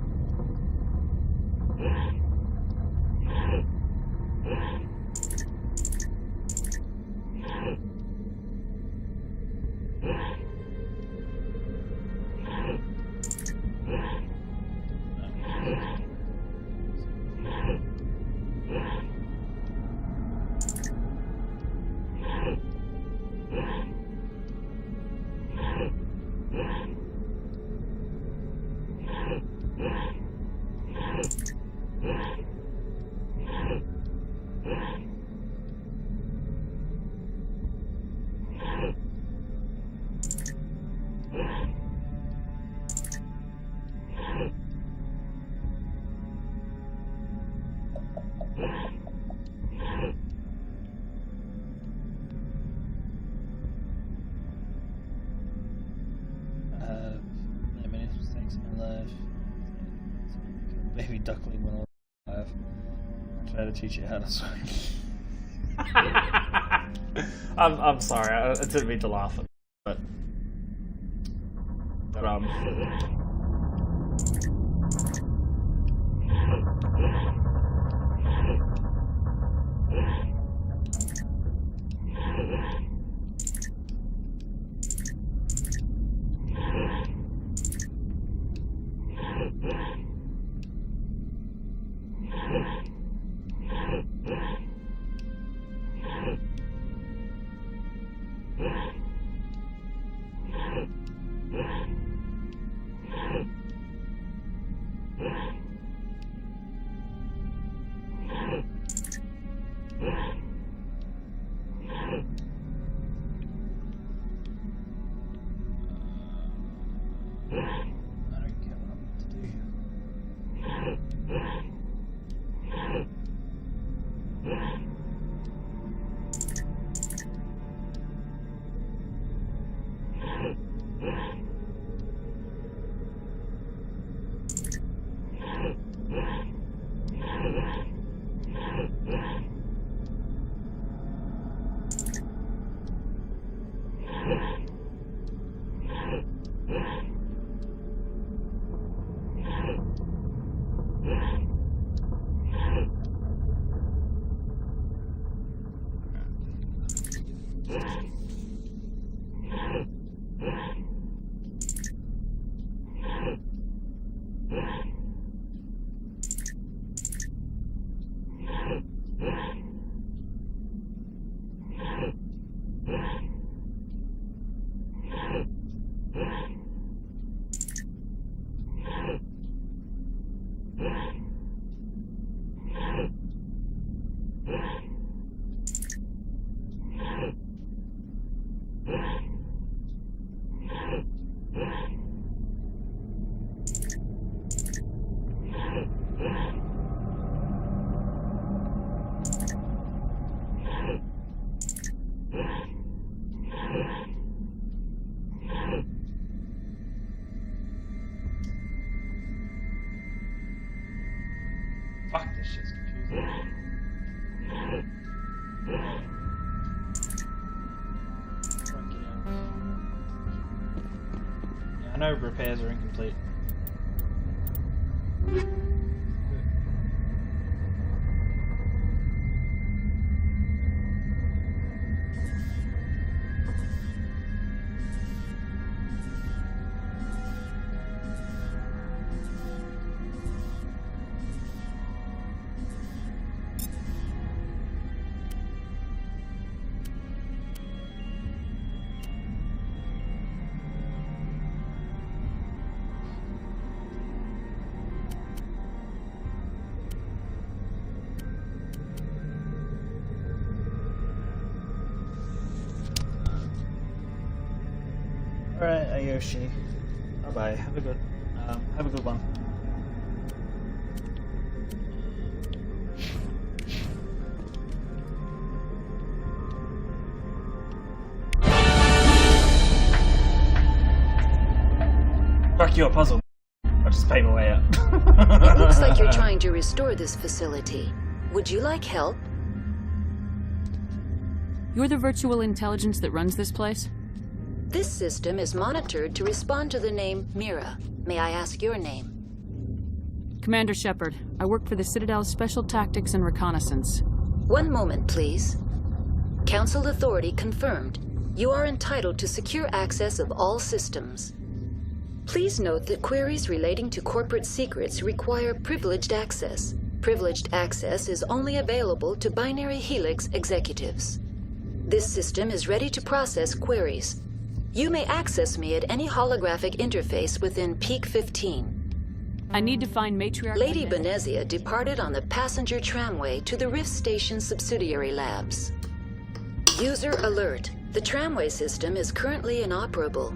[SPEAKER 15] Baby duckling when I was 5. Try to teach you how to swim. I'm sorry, I didn't mean to laugh at it, but no repairs are incomplete. Alright, Ayoshi. Bye bye. Have a good one. Fuck your puzzle. I'll just pay my way out.
[SPEAKER 20] It looks like you're trying to restore this facility. Would you like help?
[SPEAKER 4] You're the virtual intelligence that runs this place?
[SPEAKER 20] This system is monitored to respond to the name Mira. May I ask your name?
[SPEAKER 4] Commander Shepard. I work for the Citadel's Special Tactics and Reconnaissance.
[SPEAKER 20] One moment, please. Council authority confirmed. You are entitled to secure access of all systems. Please note that queries relating to corporate secrets require privileged access. Privileged access is only available to Binary Helix executives. This system is ready to process queries. You may access me at any holographic interface within Peak 15.
[SPEAKER 4] I need to find Matriarch...
[SPEAKER 20] Lady Benezia departed on the passenger tramway to the Rift Station subsidiary labs. User alert. The tramway system is currently inoperable.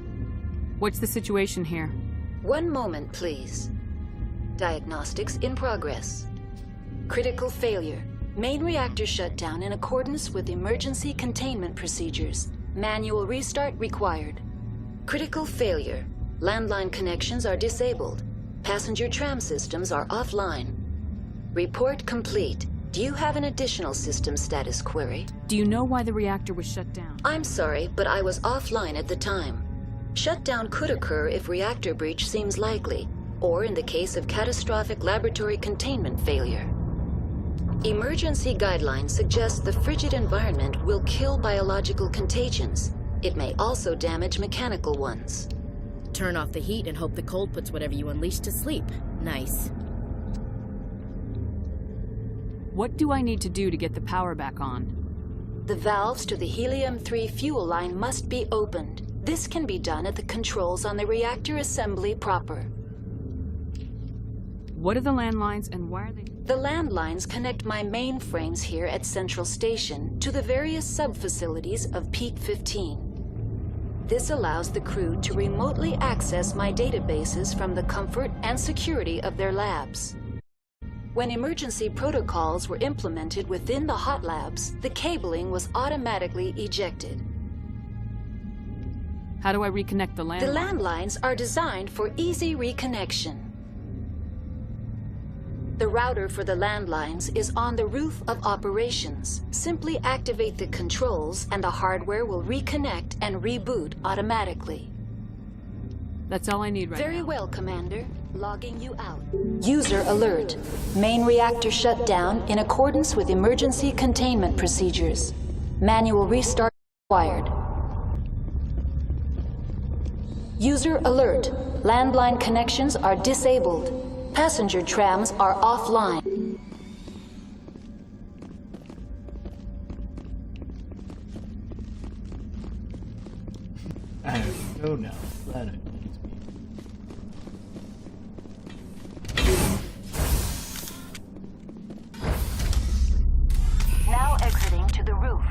[SPEAKER 4] What's the situation here?
[SPEAKER 20] One moment, please. Diagnostics in progress. Critical failure. Main reactor shut down in accordance with emergency containment procedures. Manual restart required. Critical failure. Landline connections are disabled. Passenger tram systems are offline. Report complete. Do you have an additional system status query?
[SPEAKER 4] Do you know why the reactor was shut down?
[SPEAKER 20] I'm sorry, but I was offline at the time. Shutdown could occur if reactor breach seems likely, or in the case of catastrophic laboratory containment failure. Emergency guidelines suggest the frigid environment will kill biological contagions. It may also damage mechanical ones.
[SPEAKER 18] Turn off the heat and hope the cold puts whatever you unleash to sleep. Nice.
[SPEAKER 4] What do I need to do to get the power back on?
[SPEAKER 20] The valves to the Helium-3 fuel line must be opened. This can be done at the controls on the reactor assembly proper.
[SPEAKER 4] What are the landlines and why are they...
[SPEAKER 20] The landlines connect my mainframes here at Central Station to the various sub-facilities of Peak 15. This allows the crew to remotely access my databases from the comfort and security of their labs. When emergency protocols were implemented within the hot labs, the cabling was automatically ejected.
[SPEAKER 4] How do I reconnect the landlines?
[SPEAKER 20] The landlines are designed for easy reconnection. The router for the landlines is on the roof of operations. Simply activate the controls and the hardware will reconnect and reboot automatically.
[SPEAKER 4] That's all I need right now.
[SPEAKER 20] Very well, Commander. Logging you out. User alert. Main reactor shut down in accordance with emergency containment procedures. Manual restart required. User alert. Landline connections are disabled. Passenger trams are offline.
[SPEAKER 15] I don't know. Let it.
[SPEAKER 21] Now exiting to the roof.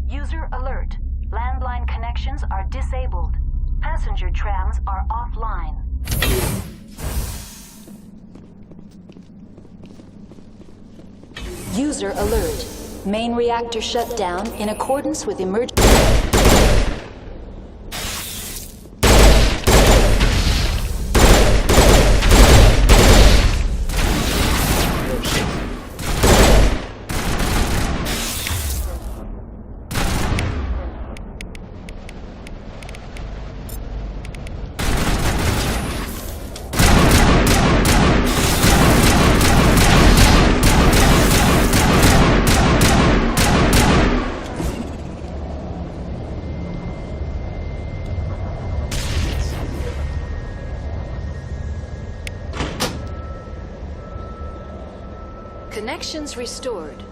[SPEAKER 21] User alert. Landline connections are disabled. Passenger trams are offline.
[SPEAKER 20] User alert. Main reactor shut down in accordance with emergency... Connections restored.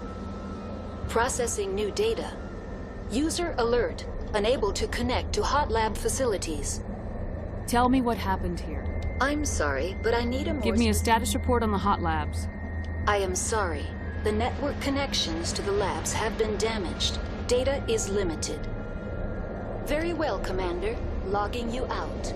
[SPEAKER 20] Processing new data. User alert. Unable to connect to hot lab facilities.
[SPEAKER 4] Tell me what happened here.
[SPEAKER 20] I'm sorry, but I need a more...
[SPEAKER 4] Give me a status report on the hot labs.
[SPEAKER 20] I am sorry. The network connections to the labs have been damaged. Data is limited. Very well, Commander. Logging you out.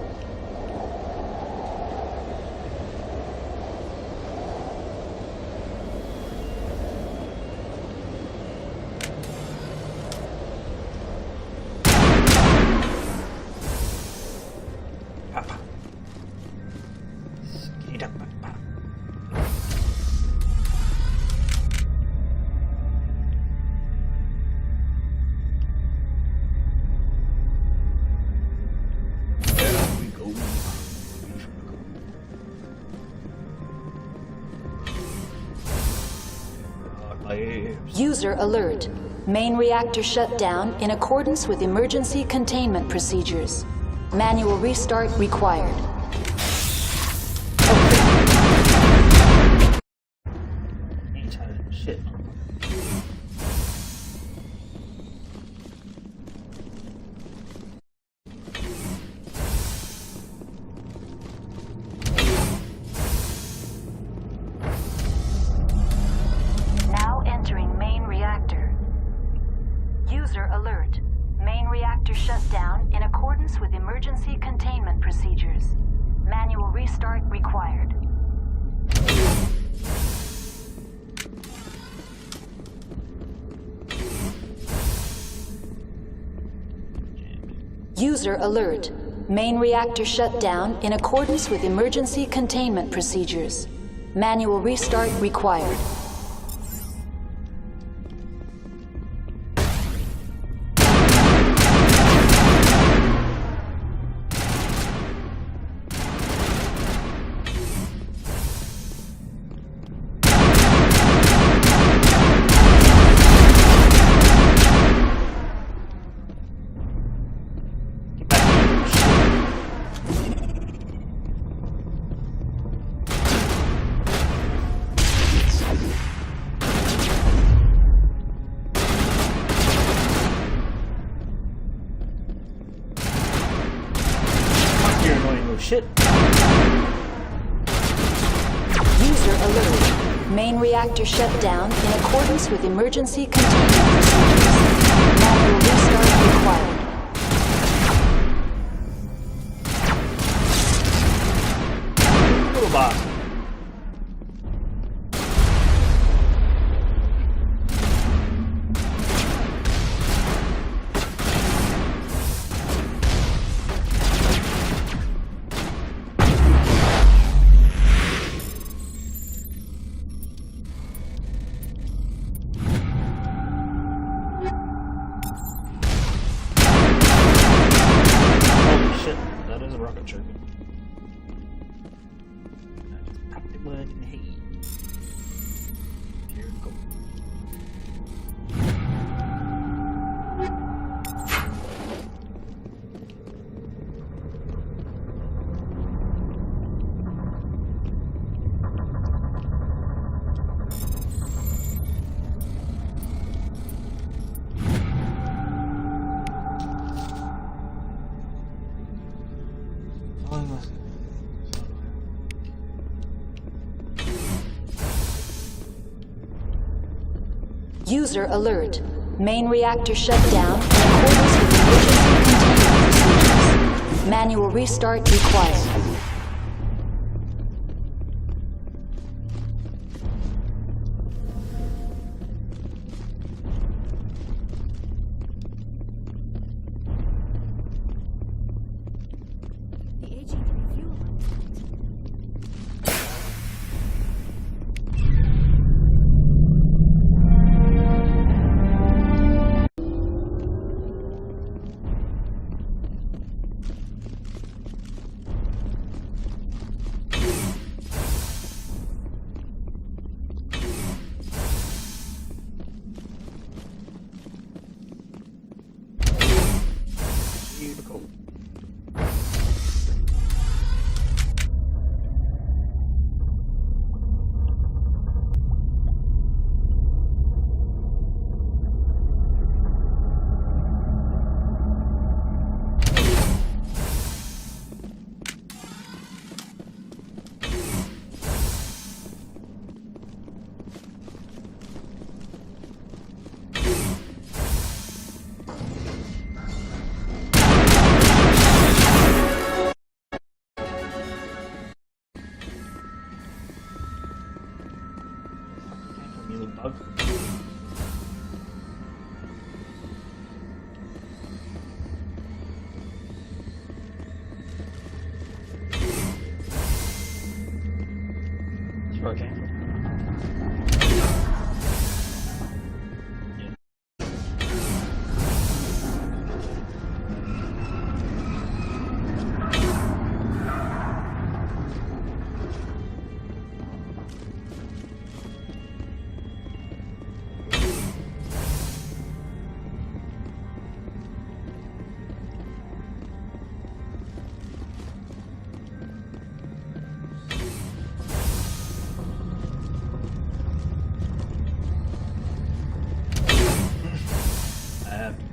[SPEAKER 20] User alert. Main reactor shut down in accordance with emergency containment procedures. Manual restart required.
[SPEAKER 15] Shit.
[SPEAKER 21] Now entering main reactor. User alert. Main reactor shut down in accordance with emergency containment procedures. Manual restart required.
[SPEAKER 20] User alert. Main reactor shut down in accordance with emergency containment procedures. Manual restart required.
[SPEAKER 15] You're annoying little shit.
[SPEAKER 20] User alert. Main reactor shut down in accordance with emergency containment procedures. Manual restart required.
[SPEAKER 15] Little boss. Holy shit, that is a rocket ship. I just popped the blood in the head. Here we go.
[SPEAKER 20] User alert. Main reactor shut down in accordance with emergency containment procedures. Manual restart required.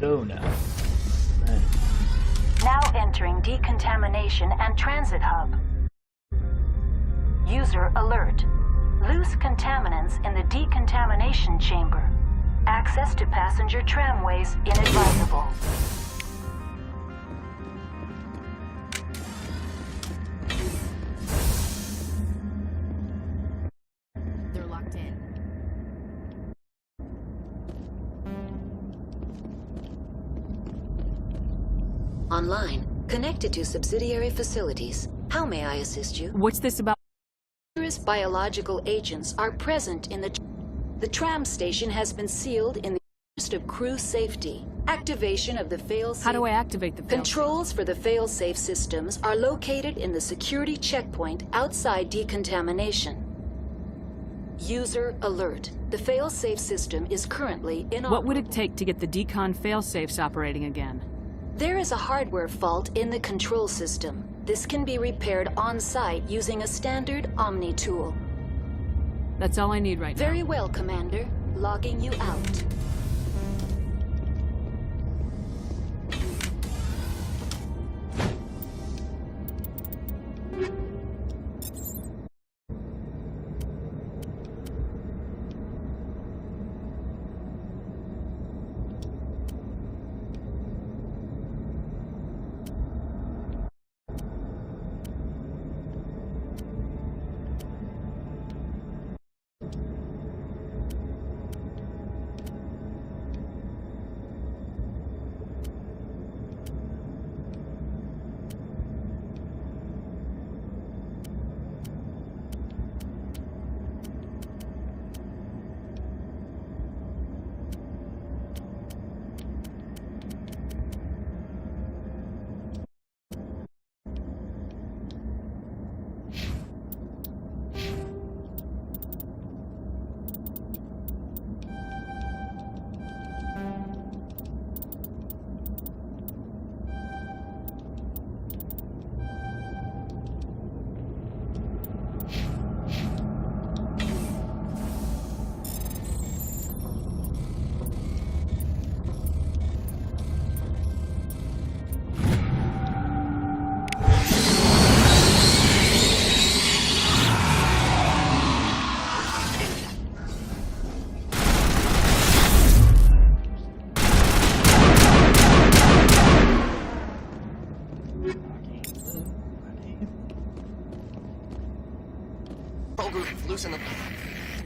[SPEAKER 15] Go now.
[SPEAKER 21] Now entering decontamination and transit hub. User alert. Loose contaminants in the decontamination chamber. Access to passenger tramways inadvisable.
[SPEAKER 4] They're locked in.
[SPEAKER 20] Online. Connected to subsidiary facilities. How may I assist you?
[SPEAKER 4] What's this about?
[SPEAKER 20] Dangerous biological agents are present in the tram station has been sealed in the interest of crew safety. Activation of the fail-safe.
[SPEAKER 4] How do I activate the fail-safe?
[SPEAKER 20] Controls for the fail-safe systems are located in the security checkpoint outside decontamination. User alert. The fail-safe system is currently inoperable.
[SPEAKER 4] What would it take to get the decon fail-safes operating again?
[SPEAKER 20] There is a hardware fault in the control system. This can be repaired on-site using a standard Omni tool.
[SPEAKER 4] That's all I need right now.
[SPEAKER 20] Very well, Commander. Logging you out.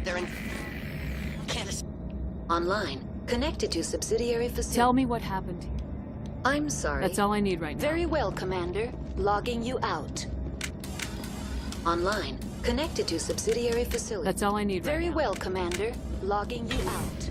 [SPEAKER 13] They're in Kansas.
[SPEAKER 20] Online. Connected to subsidiary facility.
[SPEAKER 4] Tell me what happened.
[SPEAKER 20] I'm sorry.
[SPEAKER 4] That's all I need right now.
[SPEAKER 20] Very well, Commander. Logging you out. Online. Connected to subsidiary facility.
[SPEAKER 4] That's all I need right now.
[SPEAKER 20] Very well, Commander. Logging you out.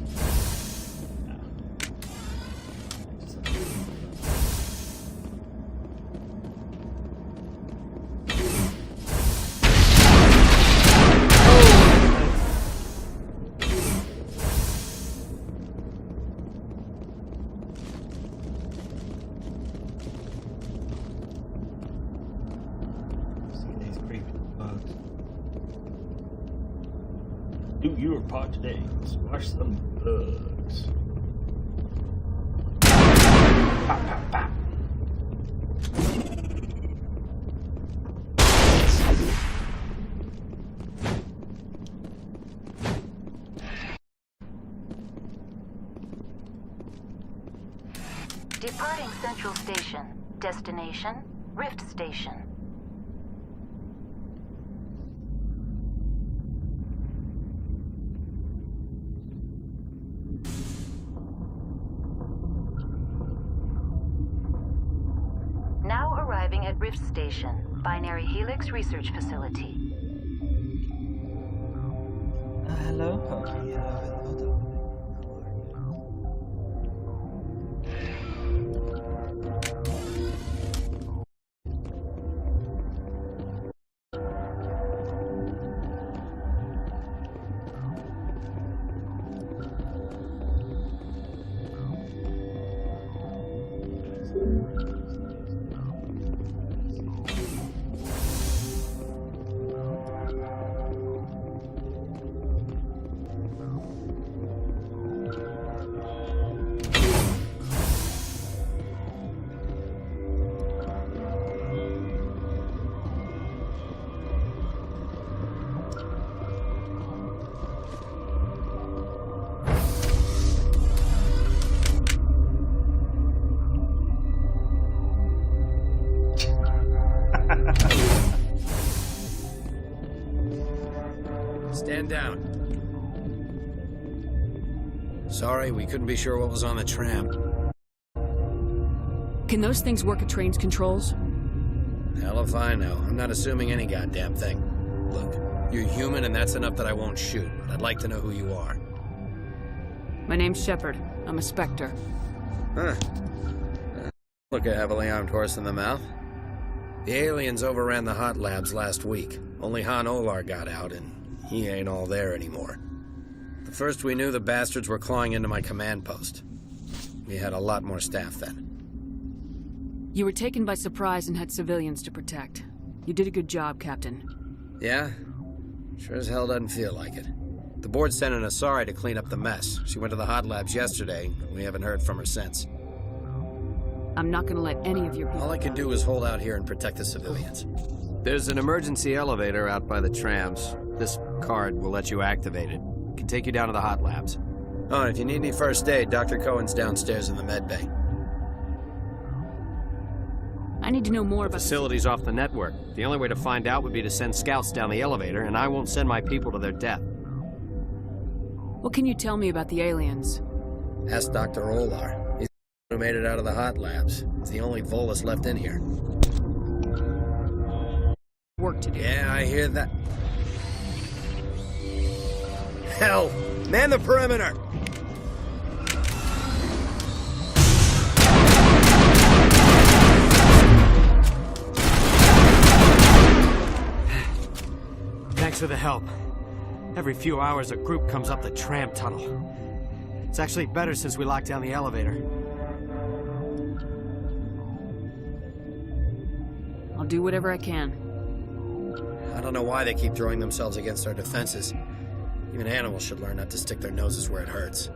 [SPEAKER 15] Do your part today. Squash some bugs. Pop, pop, pop.
[SPEAKER 21] Departing Central Station. Destination, Rift Station. Now arriving at Rift Station, Binary Helix Research Facility.
[SPEAKER 15] Hello? Okay, hold on.
[SPEAKER 1] down. Sorry, we couldn't be sure what was on the tram.
[SPEAKER 4] Can those things work at train's controls?
[SPEAKER 1] Hell if I know. I'm not assuming any goddamn thing. Look, you're human and that's enough that I won't shoot, but I'd like to know who you are.
[SPEAKER 4] My name's Shepard. I'm a Spectre.
[SPEAKER 1] Huh. Look a heavily armed horse in the mouth. The aliens overran the hot labs last week. Only Han Olar got out, and he ain't all there anymore. The first we knew, the bastards were clawing into my command post. We had a lot more staff then.
[SPEAKER 4] You were taken by surprise and had civilians to protect. You did a good job, Captain.
[SPEAKER 1] Yeah? Sure as hell doesn't feel like it. The board sent an Asari to clean up the mess. She went to the hot labs yesterday. We haven't heard from her since.
[SPEAKER 4] I'm not gonna let any of your people...
[SPEAKER 1] All I can do is hold out here and protect the civilians.
[SPEAKER 22] There's an emergency elevator out by the trams. This card will let you activate it. It can take you down to the hot labs.
[SPEAKER 1] Oh, and if you need any first aid, Dr. Cohen's downstairs in the med bay.
[SPEAKER 4] I need to know more about...
[SPEAKER 22] The facility's off the network. The only way to find out would be to send scouts down the elevator, and I won't send my people to their death.
[SPEAKER 4] What can you tell me about the aliens?
[SPEAKER 1] Ask Dr. Olar. He's who made it out of the hot labs. It's the only Volus left in here.
[SPEAKER 4] Work to do.
[SPEAKER 1] Yeah, I hear that. Hell! Man the perimeter!
[SPEAKER 22] Thanks for the help. Every few hours a group comes up the tram tunnel. It's actually better since we locked down the elevator.
[SPEAKER 4] I'll do whatever I can.
[SPEAKER 1] I don't know why they keep throwing themselves against our defenses. Even animals should learn not to stick their noses where it hurts.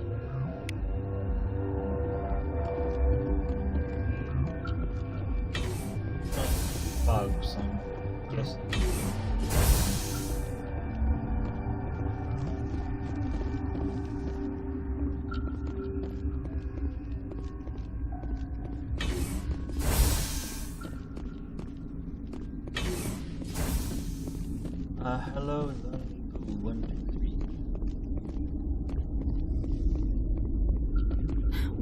[SPEAKER 15] Bugs, I'm guessing. Hello, is that 1, 2, 3?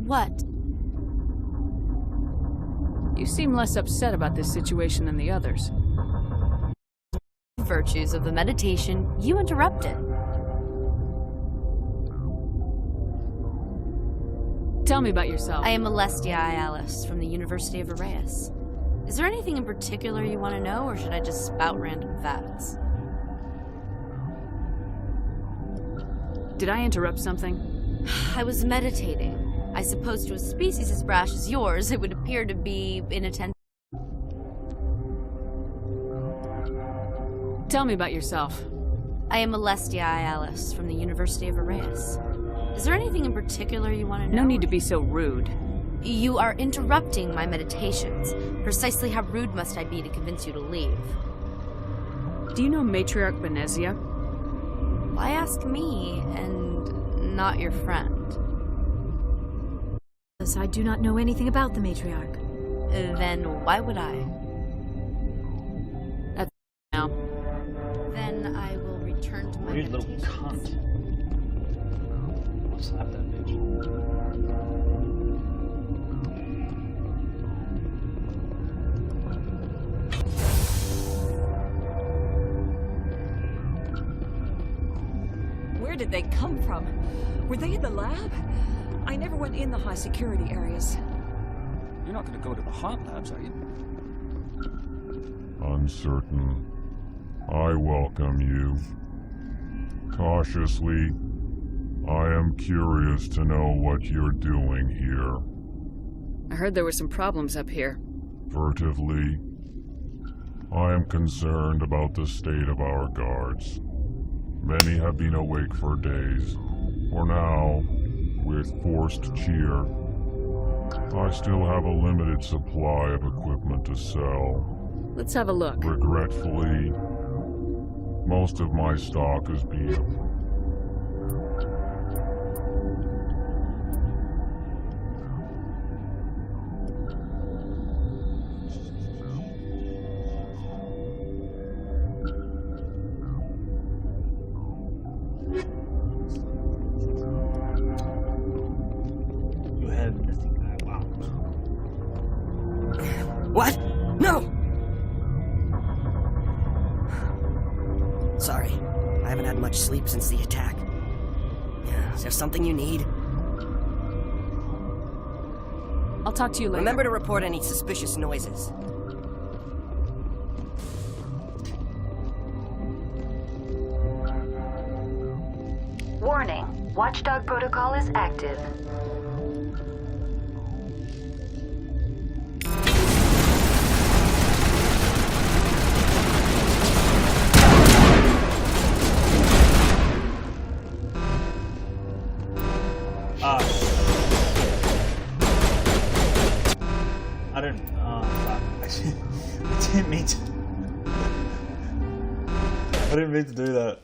[SPEAKER 12] What?
[SPEAKER 4] You seem less upset about this situation than the others.
[SPEAKER 12] Virtues of the meditation, you interrupted.
[SPEAKER 4] Tell me about yourself.
[SPEAKER 12] I am Alestia Ialis from the University of Arraeus. Is there anything in particular you want to know, or should I just spout random facts?
[SPEAKER 4] Did I interrupt something?
[SPEAKER 12] I was meditating. I suppose to a species as brash as yours, it would appear to be inattentive.
[SPEAKER 4] Tell me about yourself.
[SPEAKER 12] I am Alestia Ialis from the University of Arraeus. Is there anything in particular you want to know?
[SPEAKER 4] No need to be so rude.
[SPEAKER 12] You are interrupting my meditations. Precisely how rude must I be to convince you to leave?
[SPEAKER 4] Do you know Matriarch Benezia?
[SPEAKER 12] Why ask me, and not your friend?
[SPEAKER 23] Because I do not know anything about the Matriarch.
[SPEAKER 12] Then why would I?
[SPEAKER 4] That's now.
[SPEAKER 12] Then I will return to my
[SPEAKER 15] Weird little cunt. I'll slap that bitch.
[SPEAKER 24] Where did they come from? Were they in the lab? I never went in the high security areas.
[SPEAKER 25] You're not going to go to the hot labs, are you?
[SPEAKER 26] Uncertain. I welcome you. Cautiously, I am curious to know what you're doing here.
[SPEAKER 4] I heard there were some problems up here.
[SPEAKER 26] Furtively, I am concerned about the state of our guards. Many have been awake for days. For now, with forced cheer, I still have a limited supply of equipment to sell.
[SPEAKER 4] Let's have a look.
[SPEAKER 26] Regretfully, most of my stock is being...
[SPEAKER 15] Wow.
[SPEAKER 2] What? No! Sorry, I haven't had much sleep since the attack. Is there something you need?
[SPEAKER 4] I'll talk to you later.
[SPEAKER 2] Remember to report any suspicious noises.
[SPEAKER 21] Warning, Watchdog protocol is active.
[SPEAKER 15] I don't. I didn't mean to. I didn't mean to do that.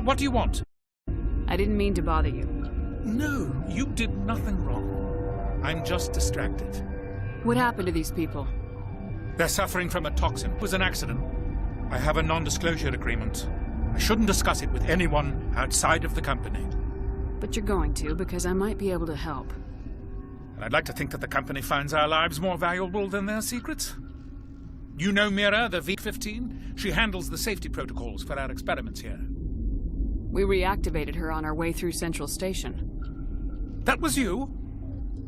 [SPEAKER 5] What do you want?
[SPEAKER 4] I didn't mean to bother you.
[SPEAKER 5] No, you did nothing wrong. I'm just distracted.
[SPEAKER 4] What happened to these people?
[SPEAKER 5] They're suffering from a toxin. It was an accident. I have a non-disclosure agreement. I shouldn't discuss it with anyone outside of the company.
[SPEAKER 4] But you're going to, because I might be able to help.
[SPEAKER 5] And I'd like to think that the company finds our lives more valuable than their secrets. You know Mira, the V-15? She handles the safety protocols for our experiments here.
[SPEAKER 4] We reactivated her on our way through Central Station.
[SPEAKER 5] That was you?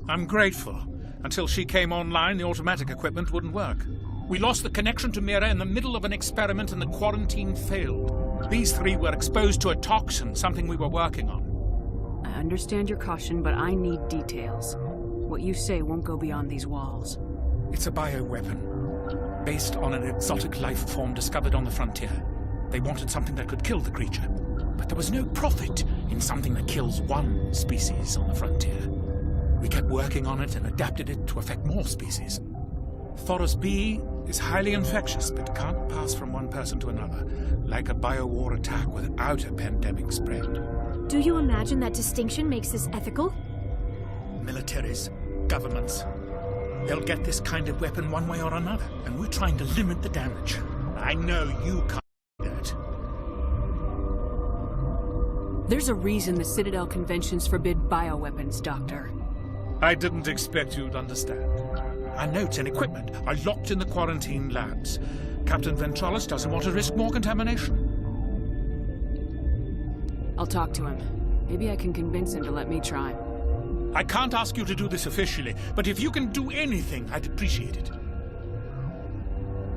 [SPEAKER 5] I'm grateful. Until she came online, the automatic equipment wouldn't work. We lost the connection to Mira in the middle of an experiment and the quarantine failed. These three were exposed to a toxin, something we were working on.
[SPEAKER 4] I understand your caution, but I need details. What you say won't go beyond these walls.
[SPEAKER 5] It's a bioweapon, based on an exotic life form discovered on the frontier. They wanted something that could kill the creature. But there was no profit in something that kills one species on the frontier. We kept working on it and adapted it to affect more species. Thoros B is highly infectious, but can't pass from one person to another, like a biowar attack without a pandemic spread.
[SPEAKER 23] Do you imagine that distinction makes this ethical?
[SPEAKER 5] Militaries, governments, they'll get this kind of weapon one way or another, and we're trying to limit the damage. I know you can't do that.
[SPEAKER 4] There's a reason the Citadel conventions forbid bioweapons, Doctor.
[SPEAKER 5] I didn't expect you'd understand. Our notes and equipment are locked in the quarantine labs. Captain Ventralis doesn't want to risk more contamination.
[SPEAKER 4] I'll talk to him. Maybe I can convince him to let me try.
[SPEAKER 5] I can't ask you to do this officially, but if you can do anything, I'd appreciate it.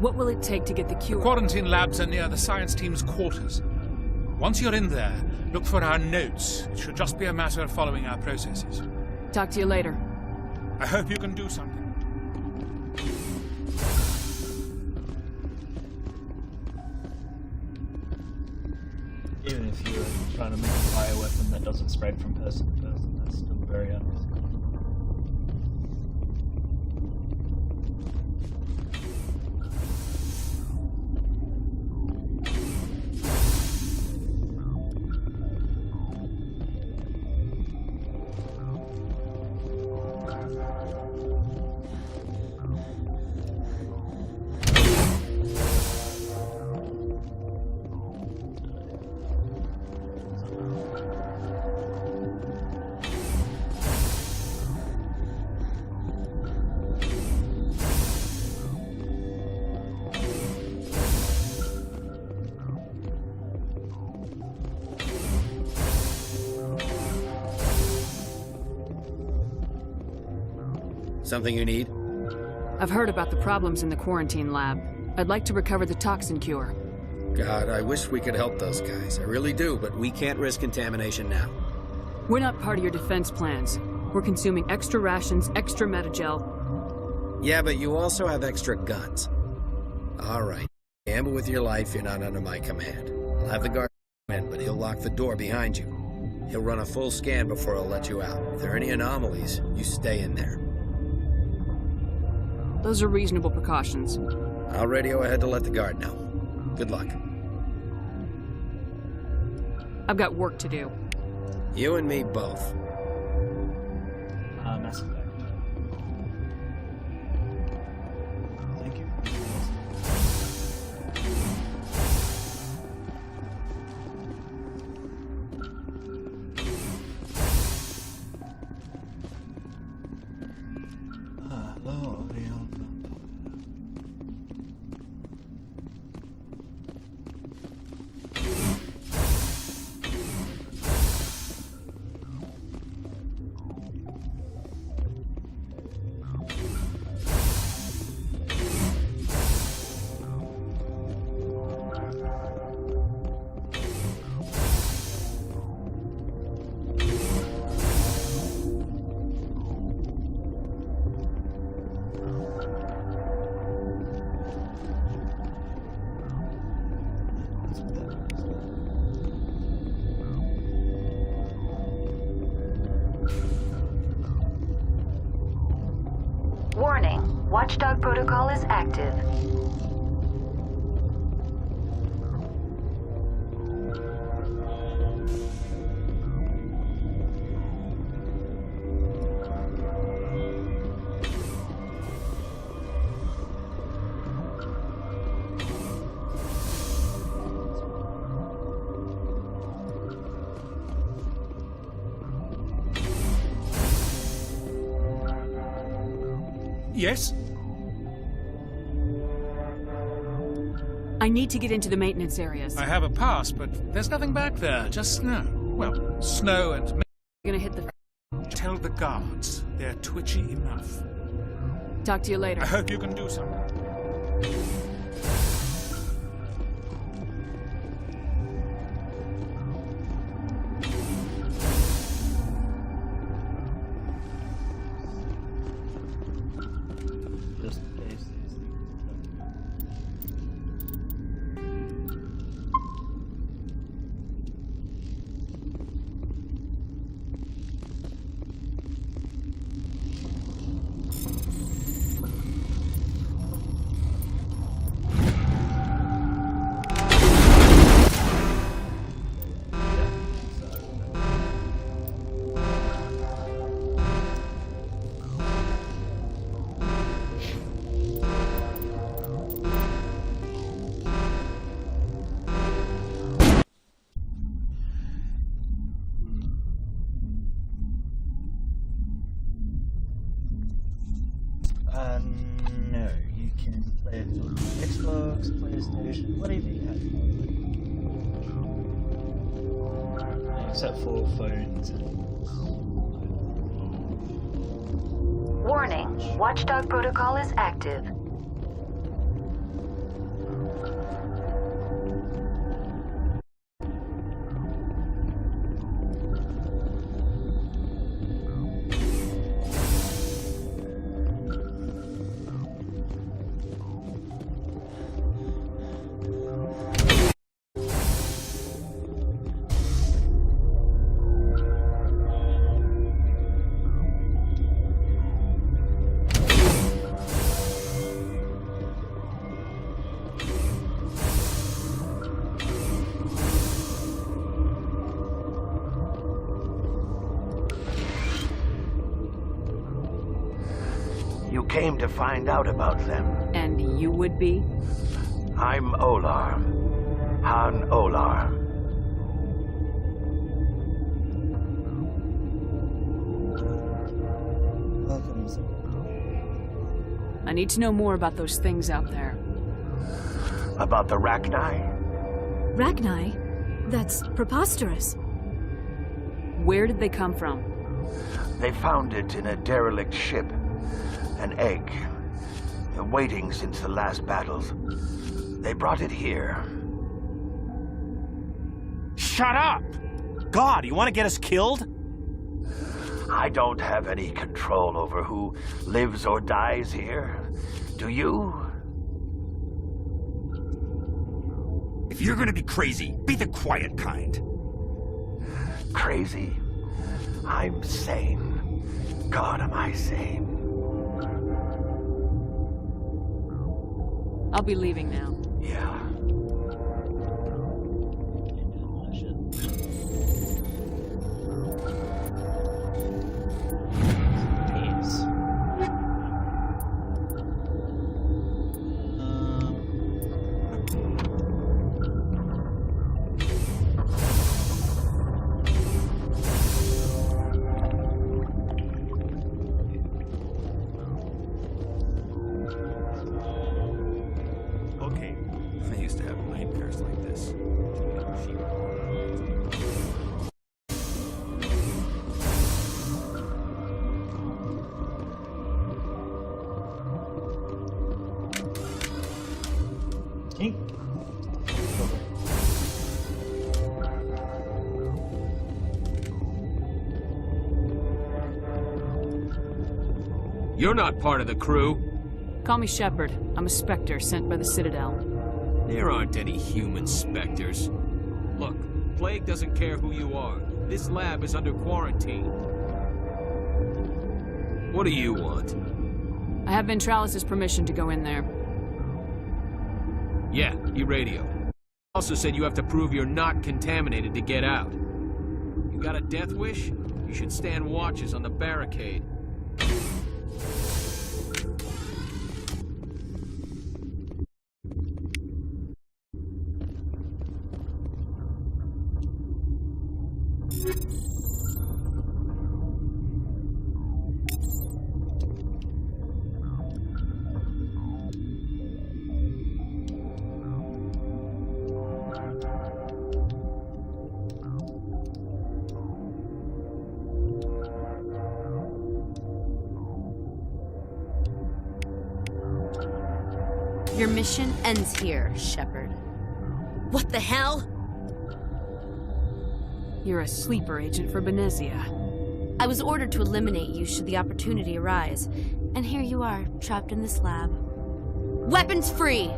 [SPEAKER 4] What will it take to get the cure?
[SPEAKER 5] The quarantine labs are near the science team's quarters. Once you're in there, look for our notes. It should just be a matter of following our processes.
[SPEAKER 4] Talk to you later.
[SPEAKER 5] I hope you can do something.
[SPEAKER 15] Even if you're trying to make a bioweapon that doesn't spread from person to person, that's still very unethical.
[SPEAKER 1] Something you need?
[SPEAKER 4] I've heard about the problems in the quarantine lab. I'd like to recover the toxin cure.
[SPEAKER 1] God, I wish we could help those guys. I really do, but we can't risk contamination now.
[SPEAKER 4] We're not part of your defense plans. We're consuming extra rations, extra Metagel.
[SPEAKER 1] Yeah, but you also have extra guns. All right. Gamble with your life, you're not under my command. I'll have the guard come in, but he'll lock the door behind you. He'll run a full scan before he'll let you out. If there are any anomalies, you stay in there.
[SPEAKER 4] Those are reasonable precautions.
[SPEAKER 1] I'll radio ahead to let the guard know. Good luck.
[SPEAKER 4] I've got work to do.
[SPEAKER 1] You and me both.
[SPEAKER 15] Mass Effect. Thank you. Hello,
[SPEAKER 21] Warning, Watchdog protocol is active.
[SPEAKER 5] Yes?
[SPEAKER 4] I need to get into the maintenance areas.
[SPEAKER 5] I have a pass, but there's nothing back there. Just snow. Well, snow and...
[SPEAKER 4] Gonna hit the...
[SPEAKER 5] Tell the guards. They're twitchy enough.
[SPEAKER 4] Talk to you later.
[SPEAKER 5] I hope you can do something.
[SPEAKER 15] Just in case these things. No, you can play it on Xbox, PlayStation, whatever you have. Except for phones and...
[SPEAKER 21] Warning, Watchdog protocol is active.
[SPEAKER 3] You came to find out about them.
[SPEAKER 4] And you would be?
[SPEAKER 3] I'm Olar. Han Olar.
[SPEAKER 4] I need to know more about those things out there.
[SPEAKER 3] About the Rachni?
[SPEAKER 23] Rachni? That's preposterous.
[SPEAKER 4] Where did they come from?
[SPEAKER 3] They found it in a derelict ship. An egg. Waiting since the last battles. They brought it here.
[SPEAKER 22] Shut up! God, you want to get us killed?
[SPEAKER 3] I don't have any control over who lives or dies here. Do you?
[SPEAKER 8] If you're gonna be crazy, be the quiet kind.
[SPEAKER 3] Crazy? I'm sane. God, am I sane?
[SPEAKER 4] I'll be leaving now.
[SPEAKER 3] Yeah.
[SPEAKER 8] I used to have nightmares like this.
[SPEAKER 9] You're not part of the crew.
[SPEAKER 4] Call me Shepard. I'm a Spectre sent by the Citadel.
[SPEAKER 9] There aren't any human Spectres. Look, Plague doesn't care who you are. This lab is under quarantine. What do you want?
[SPEAKER 4] I have Ventralis' permission to go in there.
[SPEAKER 9] Yeah, he radioed. Also said you have to prove you're not contaminated to get out. You got a death wish? You should stand watches on the barricade.
[SPEAKER 12] Your mission ends here, Shepard.
[SPEAKER 18] What the hell?
[SPEAKER 4] You're a sleeper agent for Benezia.
[SPEAKER 12] I was ordered to eliminate you should the opportunity arise. And here you are, trapped in this lab. Weapons free!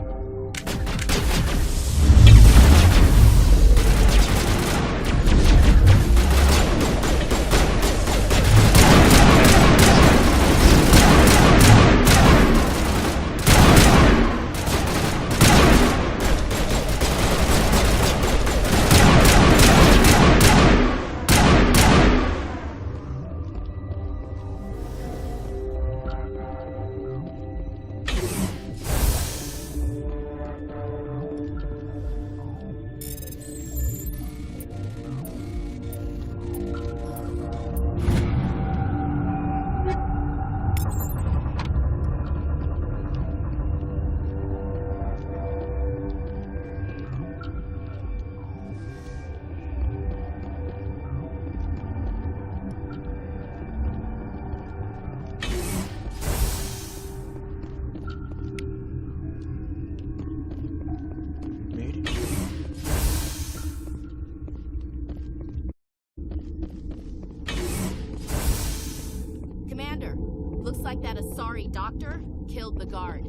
[SPEAKER 18] Commander, looks like that Asari doctor killed the guard.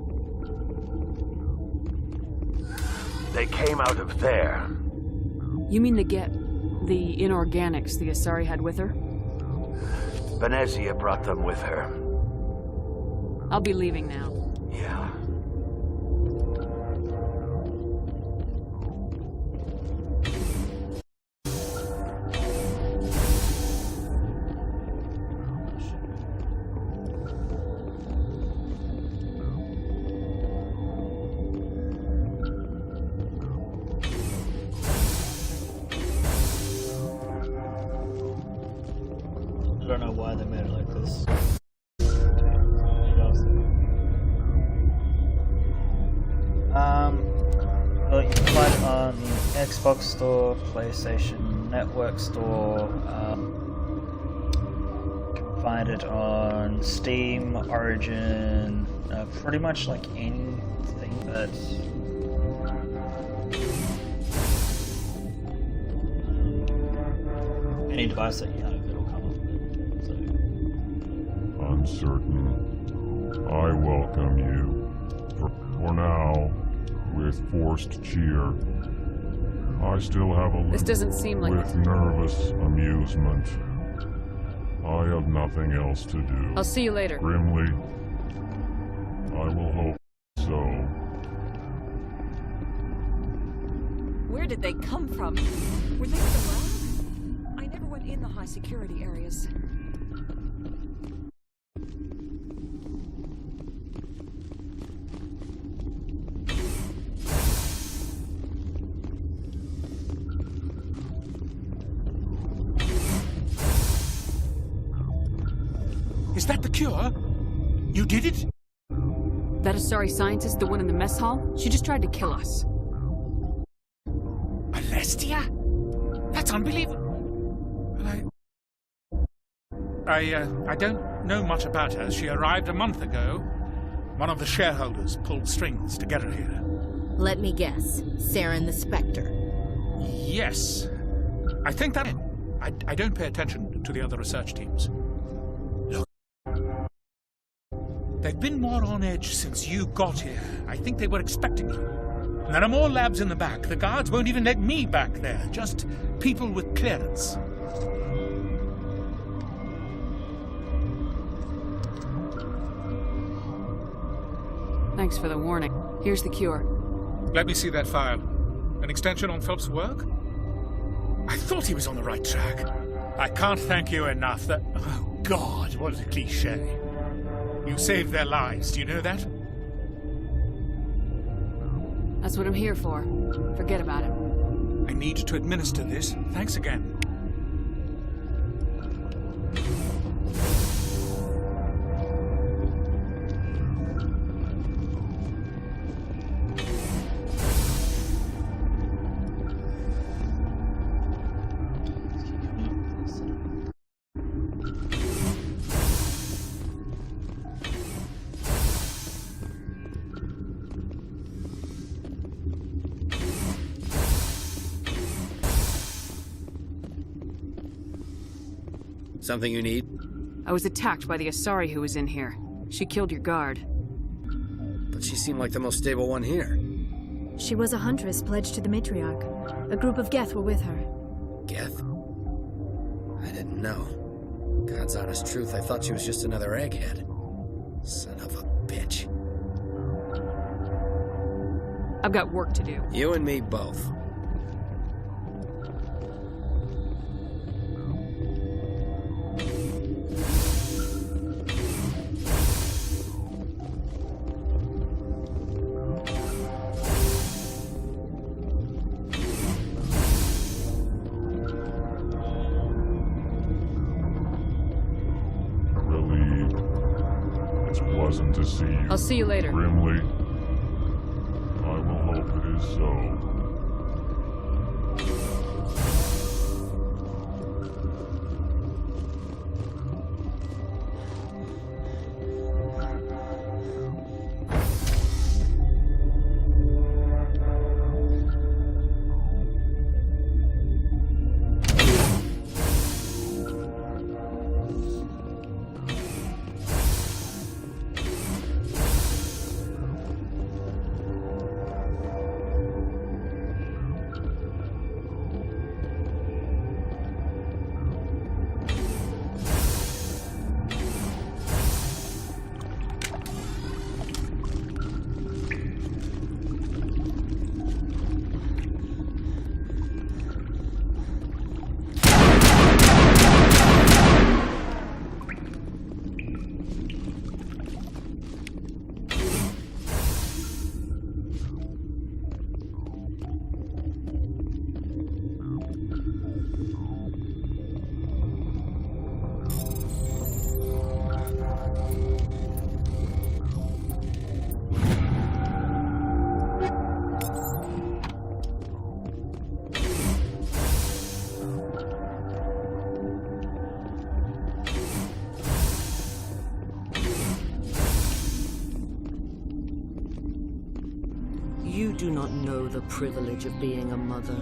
[SPEAKER 3] They came out of there.
[SPEAKER 4] You mean to get the inorganics the Asari had with her?
[SPEAKER 3] Benezia brought them with her.
[SPEAKER 4] I'll be leaving now.
[SPEAKER 3] Yeah.
[SPEAKER 15] I don't know why they made it like this. Well, you can find it on the Xbox Store, PlayStation Network Store. You can find it on Steam, Origin, pretty much like anything that... any device that you have, it'll come up with it. So.
[SPEAKER 26] Uncertain. I welcome you. For now, with forced cheer. I still have a
[SPEAKER 4] This doesn't seem like
[SPEAKER 26] with nervous amusement. I have nothing else to do.
[SPEAKER 4] I'll see you later.
[SPEAKER 26] Grimly, I will hope so.
[SPEAKER 24] Where did they come from? Were they in the lab? I never went in the high security areas.
[SPEAKER 5] Is that the cure? You did it?
[SPEAKER 4] That Asari scientist, the one in the mess hall? She just tried to kill us.
[SPEAKER 5] Alestia? That's unbelievable. I don't know much about her. She arrived a month ago. One of the shareholders pulled strings to get her here.
[SPEAKER 18] Let me guess. Saren the Spectre.
[SPEAKER 5] Yes. I think that... I don't pay attention to the other research teams. Look. They've been more on edge since you got here. I think they were expecting you. And there are more labs in the back. The guards won't even let me back there. Just people with clearance.
[SPEAKER 4] Thanks for the warning. Here's the cure.
[SPEAKER 5] Let me see that file. An extension on Phelps' work? I thought he was on the right track. I can't thank you enough that... Oh, God, what a cliché. You saved their lives, do you know that?
[SPEAKER 4] That's what I'm here for. Forget about it.
[SPEAKER 5] I need to administer this. Thanks again.
[SPEAKER 1] Something you need?
[SPEAKER 4] I was attacked by the Asari who was in here. She killed your guard.
[SPEAKER 1] But she seemed like the most stable one here.
[SPEAKER 23] She was a huntress pledged to the matriarch. A group of Geth were with her.
[SPEAKER 1] Geth? I didn't know. God's honest truth, I thought she was just another egghead. Son of a bitch.
[SPEAKER 4] I've got work to do.
[SPEAKER 1] You and me both.
[SPEAKER 26] To see you.
[SPEAKER 4] I'll see you later.
[SPEAKER 26] Grimly. I will hope it is so.
[SPEAKER 7] do not know the privilege of being a mother.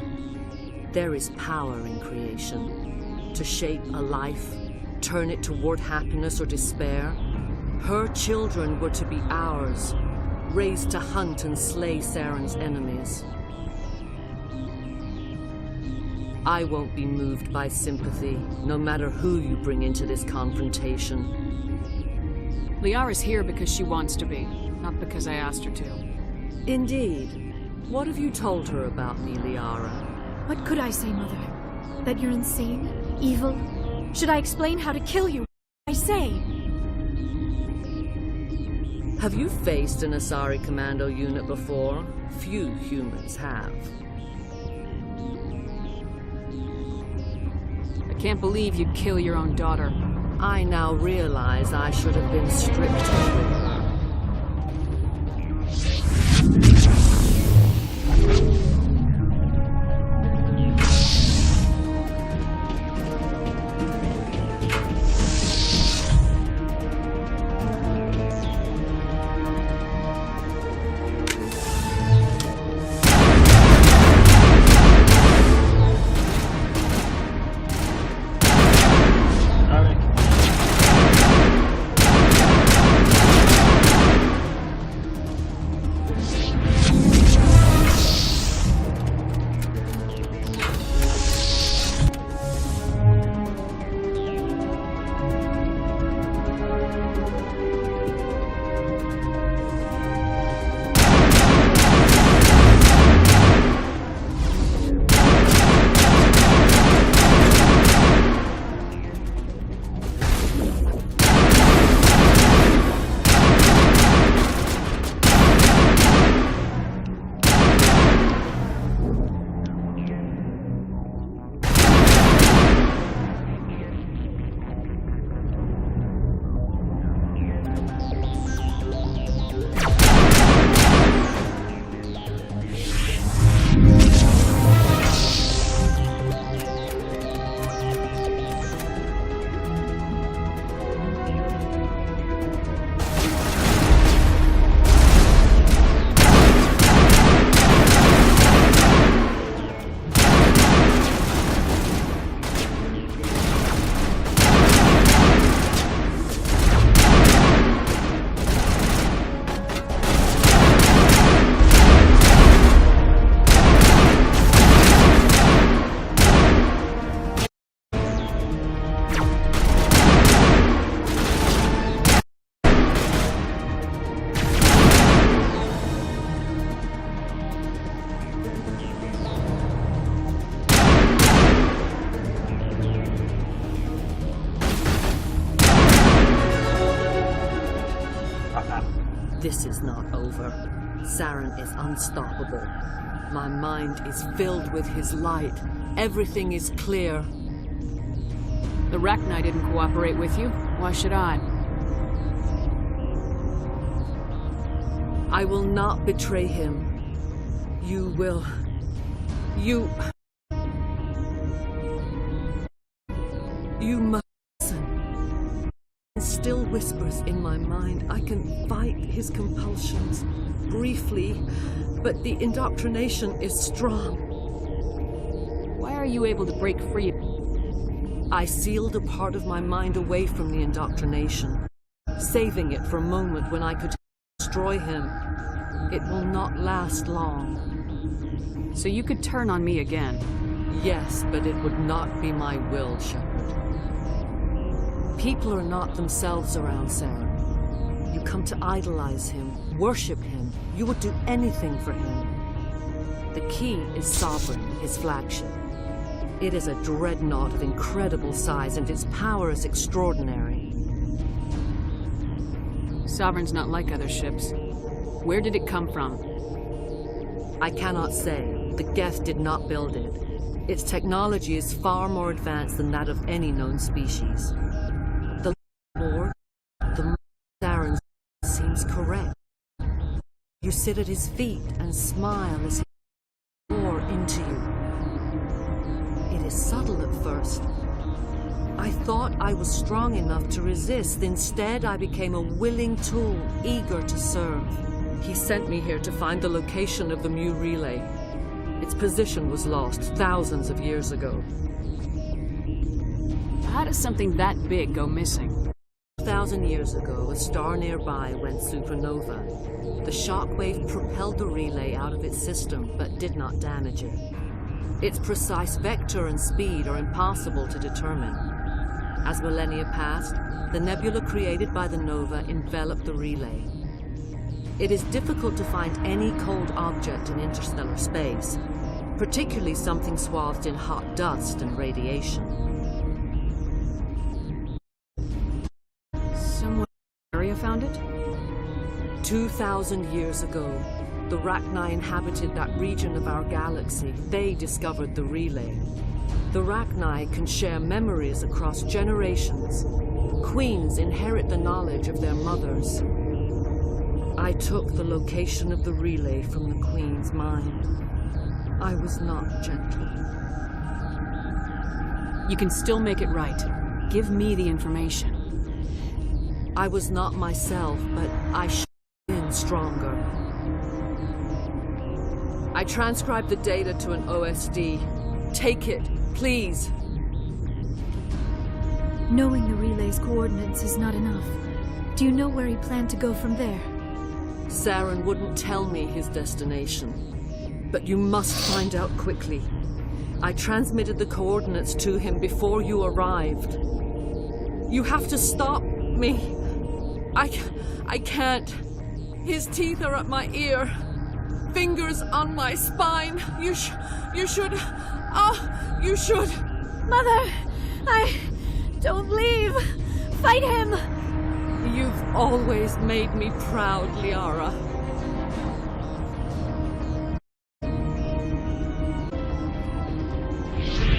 [SPEAKER 7] There is power in creation. To shape a life, turn it toward happiness or despair. Her children were to be ours, raised to hunt and slay Saren's enemies. I won't be moved by sympathy, no matter who you bring into this confrontation.
[SPEAKER 4] Liara's here because she wants to be, not because I asked her to.
[SPEAKER 7] Indeed. What have you told her about me, Liara?
[SPEAKER 23] What could I say, Mother? That you're insane? Evil? Should I explain how to kill you? I say.
[SPEAKER 7] Have you faced an Asari commando unit before? Few humans have.
[SPEAKER 4] I can't believe you'd kill your own daughter.
[SPEAKER 7] I now realize I should have been stricter with her. This is not over. Saren is unstoppable. My mind is filled with his light. Everything is clear.
[SPEAKER 4] The Rachni didn't cooperate with you. Why should I?
[SPEAKER 7] I will not betray him. You will. You must listen. It still whispers in my mind. I can fight his compulsions briefly, but the indoctrination is strong.
[SPEAKER 4] Why are you able to break free?
[SPEAKER 7] I sealed a part of my mind away from the indoctrination, saving it for a moment when I could destroy him. It will not last long.
[SPEAKER 4] So you could turn on me again?
[SPEAKER 7] Yes, but it would not be my will, Shepard. People are not themselves around Saren. You come to idolize him, worship him. You would do anything for him. The key is Sovereign, his flagship. It is a dreadnought of incredible size, and its power is extraordinary.
[SPEAKER 4] Sovereign's not like other ships. Where did it come from?
[SPEAKER 7] I cannot say. The Geth did not build it. Its technology is far more advanced than that of any known species. The Lord, the Saren, seems correct. You sit at his feet and smile as he pours into you. It is subtle at first. I thought I was strong enough to resist. Instead, I became a willing tool, eager to serve. He sent me here to find the location of the Mu relay. Its position was lost thousands of years ago.
[SPEAKER 4] How does something that big go missing?
[SPEAKER 7] 1,000 years ago, a star nearby went supernova. The shockwave propelled the relay out of its system, but did not damage it. Its precise vector and speed are impossible to determine. As millennia passed, the nebula created by the nova enveloped the relay. It is difficult to find any cold object in interstellar space, particularly something swathed in hot dust and radiation.
[SPEAKER 4] Someone in the area found it?
[SPEAKER 7] 2,000 years ago, the Rachni inhabited that region of our galaxy. They discovered the relay. The Rachni can share memories across generations. Queens inherit the knowledge of their mothers. I took the location of the relay from the Queen's mind. I was not gentle.
[SPEAKER 4] You can still make it right. Give me the information.
[SPEAKER 7] I was not myself, but I should have been stronger. I transcribed the data to an OSD. Take it, please.
[SPEAKER 23] Knowing the relay's coordinates is not enough. Do you know where he planned to go from there?
[SPEAKER 7] Saren wouldn't tell me his destination. But you must find out quickly. I transmitted the coordinates to him before you arrived. You have to stop me. I can't. His teeth are at my ear. Fingers on my spine. You should. You should.
[SPEAKER 23] Mother! Don't leave! Fight him!
[SPEAKER 7] You've always made me proud, Liara.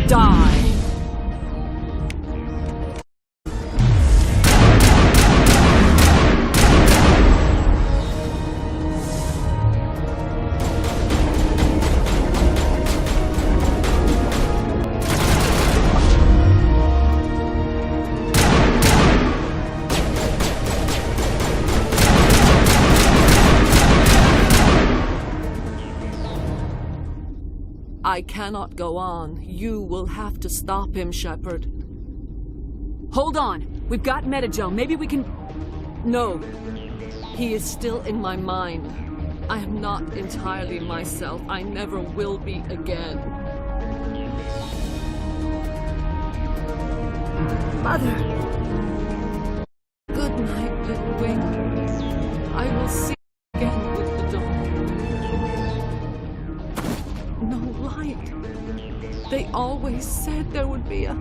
[SPEAKER 7] Die! I cannot go on. You will have to stop him, Shepard.
[SPEAKER 4] Hold on. We've got Metagel. Maybe we can...
[SPEAKER 7] No. He is still in my mind. I am not entirely myself. I never will be again.
[SPEAKER 23] Mother!
[SPEAKER 7] Good night, little wing. I will see you again with the dawn. No light. They always said there would be a...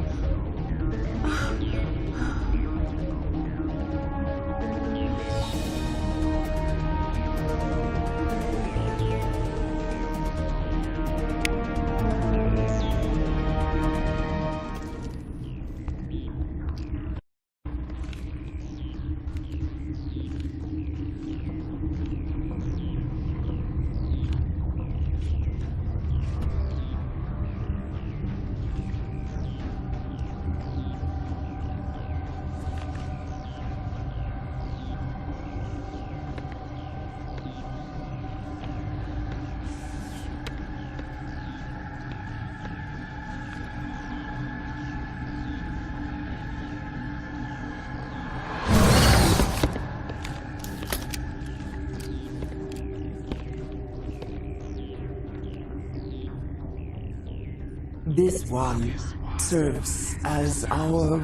[SPEAKER 10] This one serves as our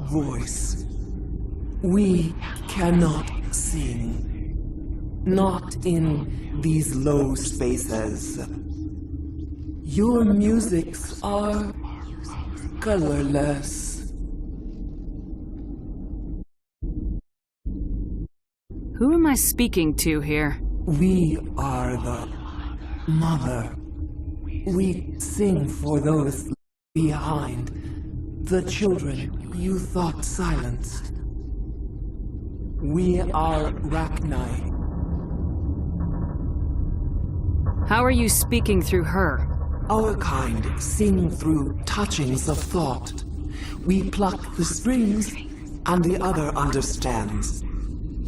[SPEAKER 10] voice. We cannot sing. Not in these low spaces. Your musics are colorless.
[SPEAKER 4] Who am I speaking to here?
[SPEAKER 10] We are the mother. We sing for those behind, the children you thought silenced. We are Rachni.
[SPEAKER 4] How are you speaking through her?
[SPEAKER 10] Our kind sing through touchings of thought. We pluck the strings, and the other understands.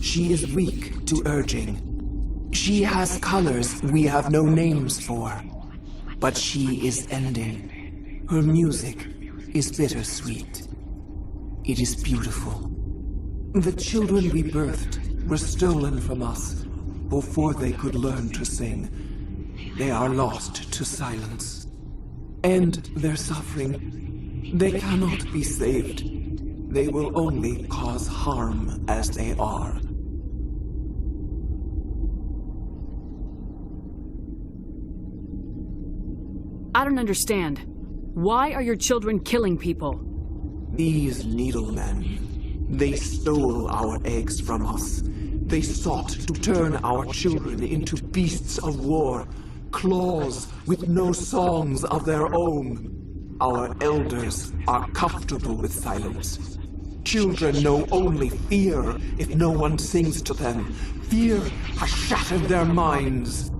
[SPEAKER 10] She is weak to urging. She has colors we have no names for, but she is ending. Her music is bittersweet. It is beautiful. The children we birthed were stolen from us before they could learn to sing. They are lost to silence. And their suffering, they cannot be saved. They will only cause harm as they are.
[SPEAKER 4] I don't understand. Why are your children killing people?
[SPEAKER 10] These needlemen, they stole our eggs from us. They sought to turn our children into beasts of war, claws with no songs of their own. Our elders are comfortable with silence. Children know only fear if no one sings to them. Fear has shattered their minds.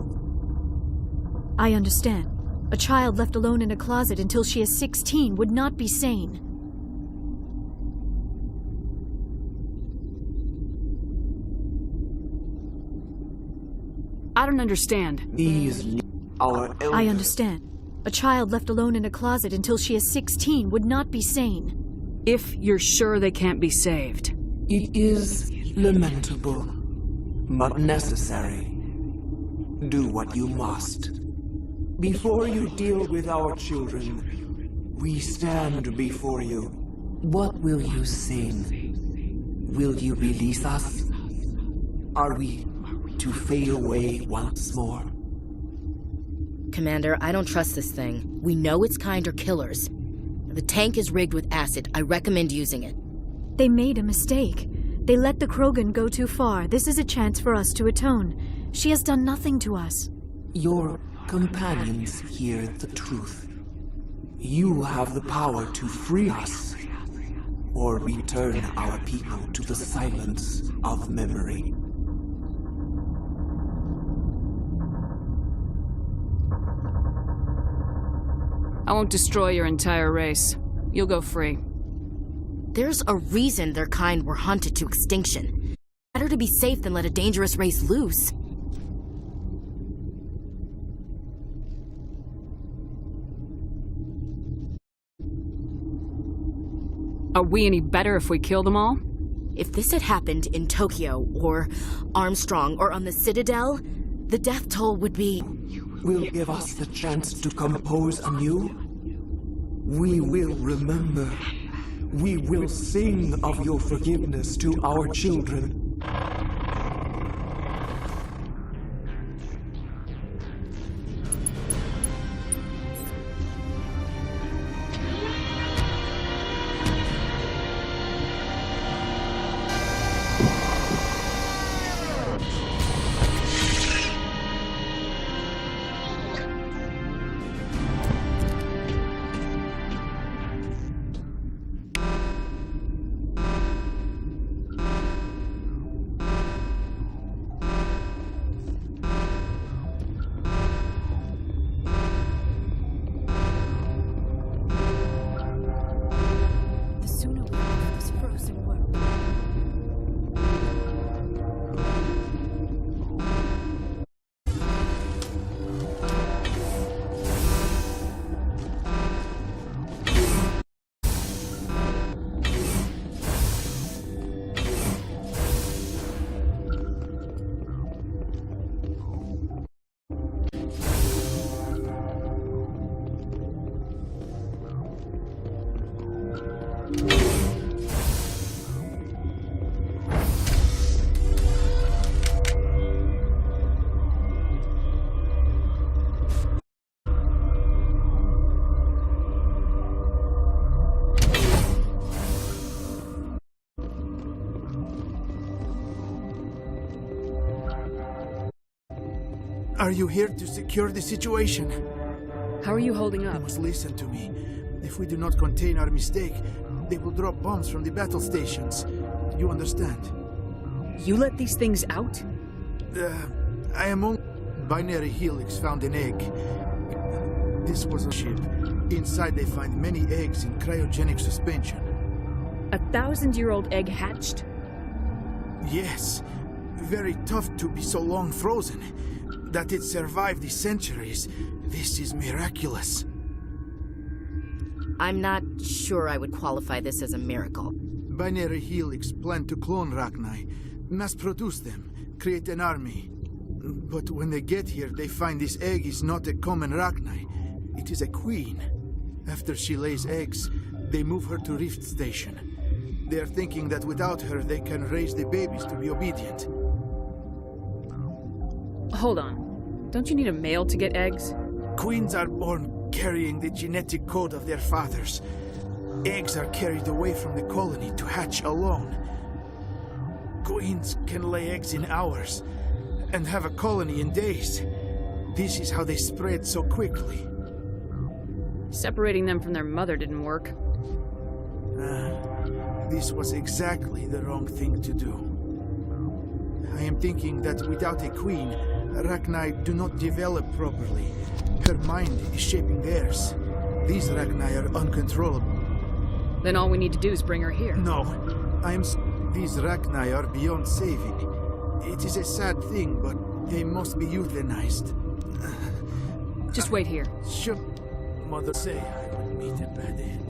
[SPEAKER 23] I understand. A child left alone in a closet until she is 16 would not be sane.
[SPEAKER 4] I don't understand.
[SPEAKER 23] I understand. A child left alone in a closet until she is 16 would not be sane.
[SPEAKER 4] If you're sure they can't be saved.
[SPEAKER 10] It is lamentable, but necessary. Do what you must. Before you deal with our children, we stand before you. What will you sing? Will you release us? Are we to fade away once more?
[SPEAKER 18] Commander, I don't trust this thing. We know its kind are killers. The tank is rigged with acid. I recommend using it.
[SPEAKER 23] They made a mistake. They let the Krogan go too far. This is a chance for us to atone. She has done nothing to us.
[SPEAKER 10] Your companions hear the truth. You have the power to free us, or return our people to the silence of memory.
[SPEAKER 4] I won't destroy your entire race. You'll go free.
[SPEAKER 18] There's a reason their kind were hunted to extinction. Better to be safe than let a dangerous race loose.
[SPEAKER 4] Are we any better if we kill them all?
[SPEAKER 18] If this had happened in Tokyo, or Armstrong, or on the Citadel, the death toll would be...
[SPEAKER 10] Will give us the chance to compose anew? We will remember. We will sing of your forgiveness to our children.
[SPEAKER 6] Are you here to secure the situation?
[SPEAKER 4] How are you holding up?
[SPEAKER 6] You must listen to me. If we do not contain our mistake, they will drop bombs from the battle stations. You understand?
[SPEAKER 4] You let these things out?
[SPEAKER 6] I am on binary helix found an egg. This was a ship. Inside they find many eggs in cryogenic suspension.
[SPEAKER 4] 1,000-year-old egg hatched?
[SPEAKER 6] Yes. very tough to be so long frozen. That it survived the centuries, this is miraculous.
[SPEAKER 18] I'm not sure I would qualify this as a miracle.
[SPEAKER 6] Binary Helix planned to clone Rachni, mass-produce them, create an army. But when they get here, they find this egg is not a common Rachni. It is a queen. After she lays eggs, they move her to Rift Station. They are thinking that without her, they can raise the babies to be obedient.
[SPEAKER 4] Hold on. Don't you need a male to get eggs?
[SPEAKER 6] Queens are born carrying the genetic code of their fathers. Eggs are carried away from the colony to hatch alone. Queens can lay eggs in hours and have a colony in days. This is how they spread so quickly.
[SPEAKER 4] Separating them from their mother didn't work.
[SPEAKER 6] This was exactly the wrong thing to do. I am thinking that without a queen, Rachni do not develop properly. Her mind is shaping theirs. These Rachni are uncontrollable.
[SPEAKER 4] Then all we need to do is bring her here.
[SPEAKER 6] No, these Rachni are beyond saving. It is a sad thing, but they must be euthanized.
[SPEAKER 4] Just wait here.
[SPEAKER 6] Should Mother say I would meet a bad end?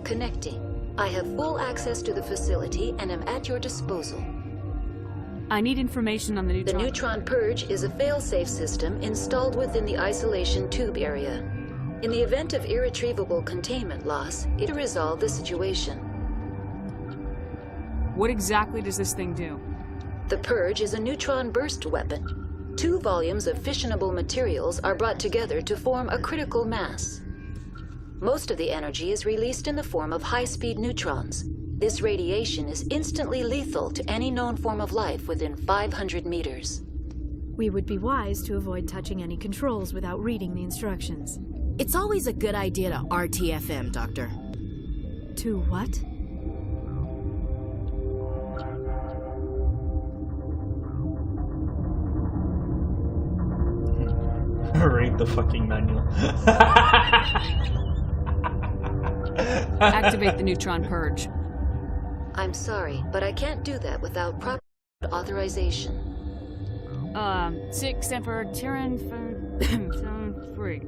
[SPEAKER 20] Connecting. I have full access to the facility and am at your disposal.
[SPEAKER 4] I need information on the neutron.
[SPEAKER 20] The Neutron Purge is a fail-safe system installed within the isolation tube area. In the event of irretrievable containment loss, it will resolve the situation.
[SPEAKER 4] What exactly does this thing do?
[SPEAKER 20] The Purge is a neutron burst weapon. 2 volumes of fissionable materials are brought together to form a critical mass. Most of the energy is released in the form of high-speed neutrons. This radiation is instantly lethal to any known form of life within 500 meters.
[SPEAKER 23] We would be wise to avoid touching any controls without reading the instructions.
[SPEAKER 18] It's always a good idea to RTFM, Doctor.
[SPEAKER 23] To what?
[SPEAKER 15] Read the fucking manual.
[SPEAKER 4] Activate the neutron purge.
[SPEAKER 20] I'm sorry, but I can't do that without proper authorization.
[SPEAKER 4] 6 Emperor Tyrann 3.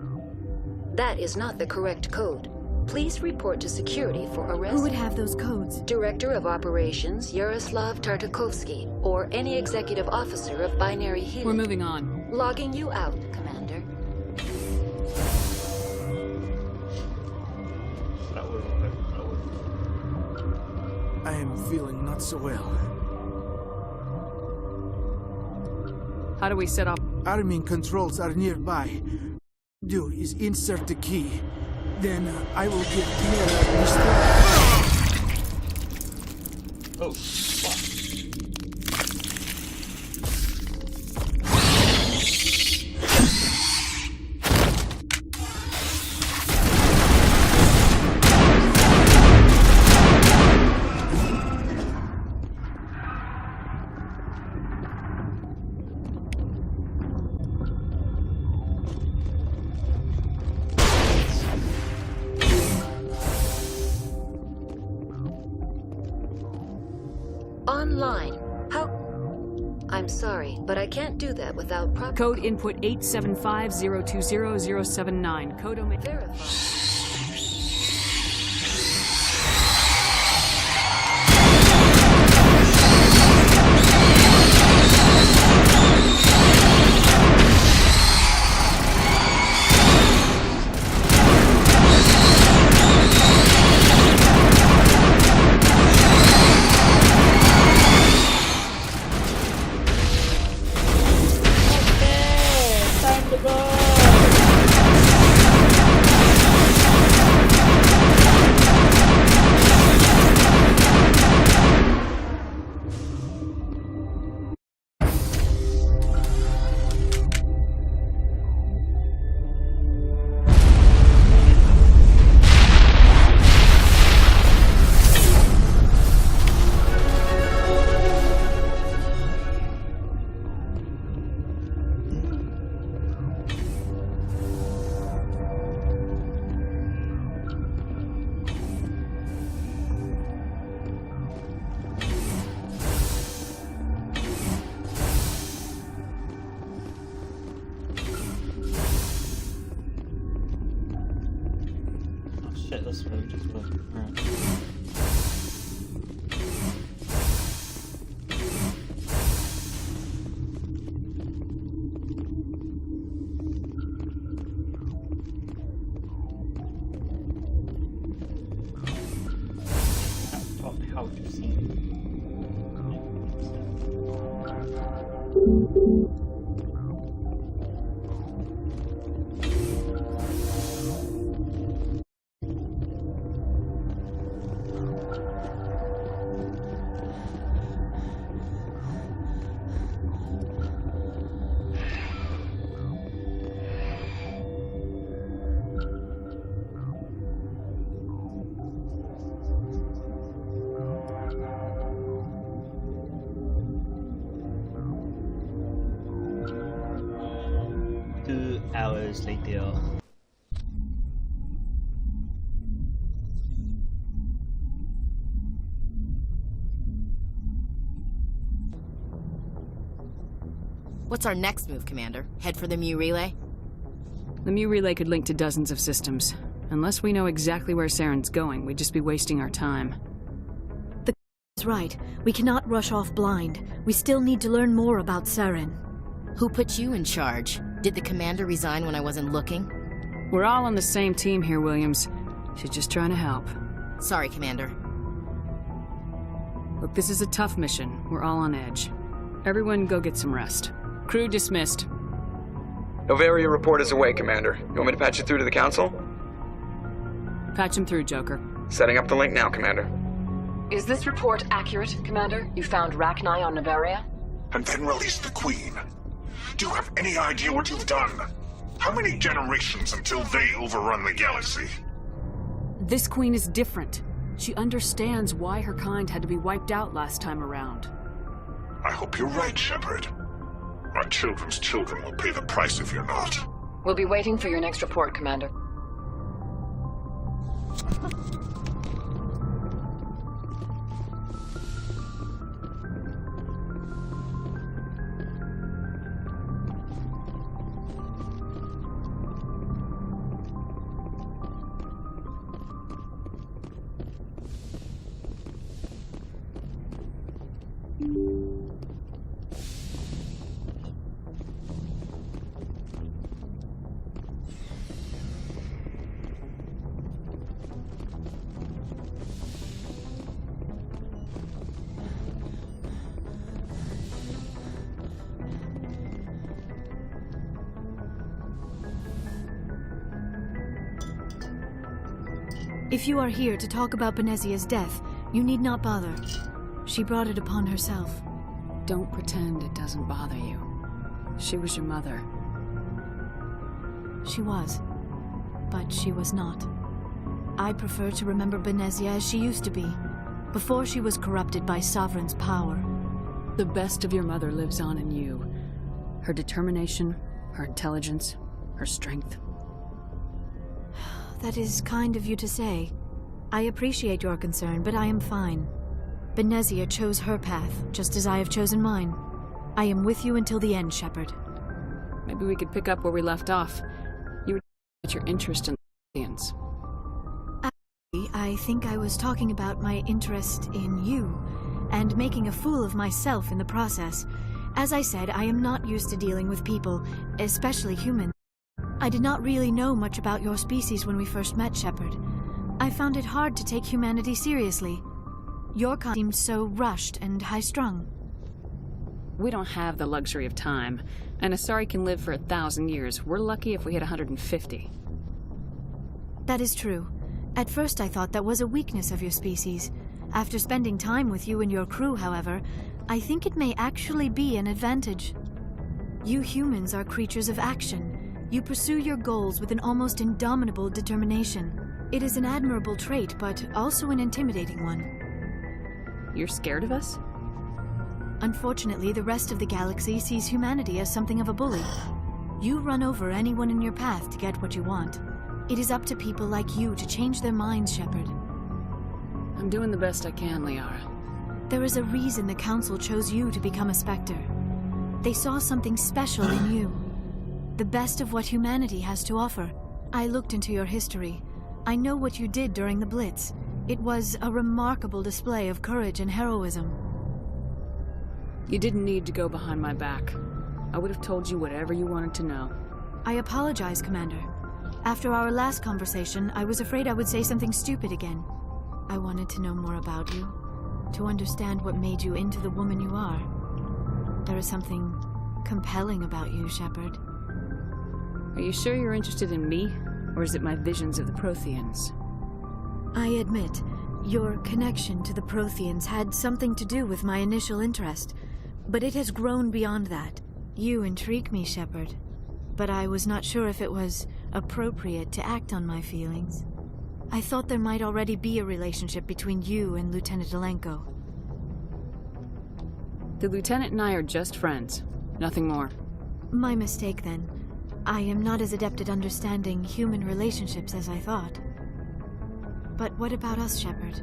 [SPEAKER 20] That is not the correct code. Please report to security for arrest.
[SPEAKER 23] Who would have those codes?
[SPEAKER 20] Director of Operations Yaroslav Tartakovsky, or any executive officer of Binary Helix.
[SPEAKER 4] We're moving on.
[SPEAKER 20] Logging you out, Commander.
[SPEAKER 6] I am feeling not so well.
[SPEAKER 4] How do we set up?
[SPEAKER 6] Arming controls are nearby. Do is insert the key. Then I will give Tierra the
[SPEAKER 15] Oh, fuck.
[SPEAKER 20] Online. How? I'm sorry, but I can't do that without proper
[SPEAKER 4] Code input 875020079. Code omega.
[SPEAKER 20] Verify.
[SPEAKER 15] Time to go! shit, this would have just worked. Alright. Hours later.
[SPEAKER 18] What's our next move, Commander? Head for the Mu Relay?
[SPEAKER 4] The Mu Relay could link to dozens of systems. Unless we know exactly where Saren's going, we'd just be wasting our time.
[SPEAKER 23] The is right. We cannot rush off blind. We still need to learn more about Saren.
[SPEAKER 18] Who put you in charge? Did the commander resign when I wasn't looking?
[SPEAKER 4] We're all on the same team here, Williams. She's just trying to help.
[SPEAKER 18] Sorry, Commander.
[SPEAKER 4] Look, this is a tough mission. We're all on edge. Everyone go get some rest. Crew dismissed.
[SPEAKER 11] Novaria report is away, Commander. You want me to patch it through to the Council?
[SPEAKER 4] Patch him through, Joker.
[SPEAKER 11] Setting up the link now, Commander.
[SPEAKER 13] Is this report accurate, Commander? You found Rachni on Novaria?
[SPEAKER 14] And then released the Queen. Do you have any idea what you've done? How many generations until they overrun the galaxy?
[SPEAKER 4] This Queen is different. She understands why her kind had to be wiped out last time around.
[SPEAKER 14] I hope you're right, Shepard. Our children's children will pay the price if you're not.
[SPEAKER 13] We'll be waiting for your next report, Commander.
[SPEAKER 23] If you are here to talk about Benezia's death, you need not bother. She brought it upon herself.
[SPEAKER 4] Don't pretend it doesn't bother you. She was your mother.
[SPEAKER 23] She was. But she was not. I prefer to remember Benezia as she used to be, before she was corrupted by Sovereign's power.
[SPEAKER 4] The best of your mother lives on in you. Her determination, her intelligence, her strength.
[SPEAKER 23] That is kind of you to say. I appreciate your concern, but I am fine. Benezia chose her path, just as I have chosen mine. I am with you until the end, Shepard.
[SPEAKER 4] Maybe we could pick up where we left off. You would get your interest in aliens.
[SPEAKER 23] Actually, I think I was talking about my interest in you, and making a fool of myself in the process. As I said, I am not used to dealing with people, especially humans. I did not really know much about your species when we first met, Shepard. I found it hard to take humanity seriously. Your kind seemed so rushed and high-strung.
[SPEAKER 4] We don't have the luxury of time, and Asari can live for 1,000 years. We're lucky if we hit 150.
[SPEAKER 23] That is true. At first I thought that was a weakness of your species. After spending time with you and your crew, however, I think it may actually be an advantage. You humans are creatures of action. You pursue your goals with an almost indomitable determination. It is an admirable trait, but also an intimidating one.
[SPEAKER 4] You're scared of us?
[SPEAKER 23] Unfortunately, the rest of the galaxy sees humanity as something of a bully. You run over anyone in your path to get what you want. It is up to people like you to change their minds, Shepard.
[SPEAKER 4] I'm doing the best I can, Liara.
[SPEAKER 23] There is a reason the Council chose you to become a Spectre. They saw something special in you. The best of what humanity has to offer. I looked into your history. I know what you did during the Blitz. It was a remarkable display of courage and heroism.
[SPEAKER 4] You didn't need to go behind my back. I would have told you whatever you wanted to know.
[SPEAKER 23] I apologize, Commander. After our last conversation, I was afraid I would say something stupid again. I wanted to know more about you, to understand what made you into the woman you are. There is something compelling about you, Shepard.
[SPEAKER 4] Are you sure you're interested in me, or is it my visions of the Protheans?
[SPEAKER 23] I admit, your connection to the Protheans had something to do with my initial interest, but it has grown beyond that. You intrigue me, Shepard, but I was not sure if it was appropriate to act on my feelings. I thought there might already be a relationship between you and Lieutenant Alenko.
[SPEAKER 4] The Lieutenant and I are just friends, nothing more.
[SPEAKER 23] My mistake, then. I am not as adept at understanding human relationships as I thought. But what about us, Shepard?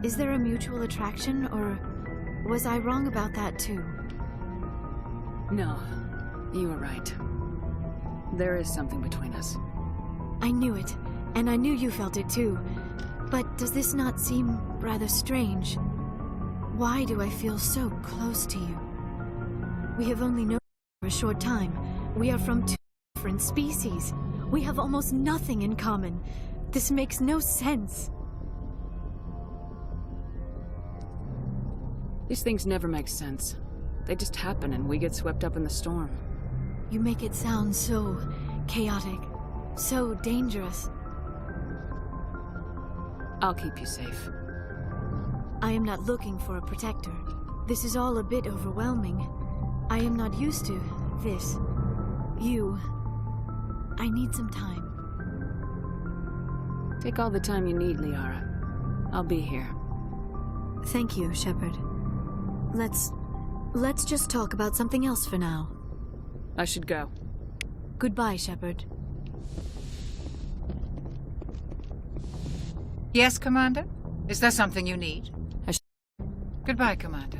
[SPEAKER 23] Is there a mutual attraction, or was I wrong about that too?
[SPEAKER 4] No, you were right. There is something between us.
[SPEAKER 23] I knew it, and I knew you felt it too. But does this not seem rather strange? Why do I feel so close to you? We have only known for a short time. We are from two different species. We have almost nothing in common. This makes no sense.
[SPEAKER 4] These things never make sense. They just happen and we get swept up in the storm.
[SPEAKER 23] You make it sound so chaotic, so dangerous.
[SPEAKER 4] I'll keep you safe.
[SPEAKER 23] I am not looking for a protector. This is all a bit overwhelming. I am not used to this. You. I need some time.
[SPEAKER 4] Take all the time you need, Liara. I'll be here.
[SPEAKER 23] Thank you, Shepard. Let's just talk about something else for now.
[SPEAKER 4] I should go.
[SPEAKER 23] Goodbye, Shepard.
[SPEAKER 2] Yes, Commander? Is there something you need? Goodbye, Commander.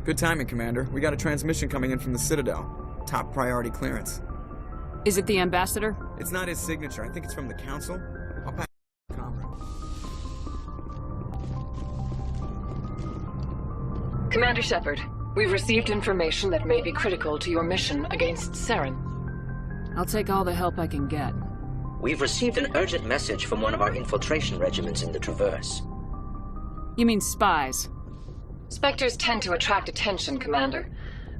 [SPEAKER 11] Good timing, Commander. We got a transmission coming in from the Citadel. Top priority clearance.
[SPEAKER 4] Is it the Ambassador?
[SPEAKER 11] It's not his signature. I think it's from the Council. I'll pass the conference.
[SPEAKER 13] Commander Shepard, we've received information that may be critical to your mission against Saren.
[SPEAKER 4] I'll take all the help I can get.
[SPEAKER 16] We've received an urgent message from one of our infiltration regiments in the Traverse.
[SPEAKER 4] You mean spies?
[SPEAKER 13] Spectres tend to attract attention, Commander,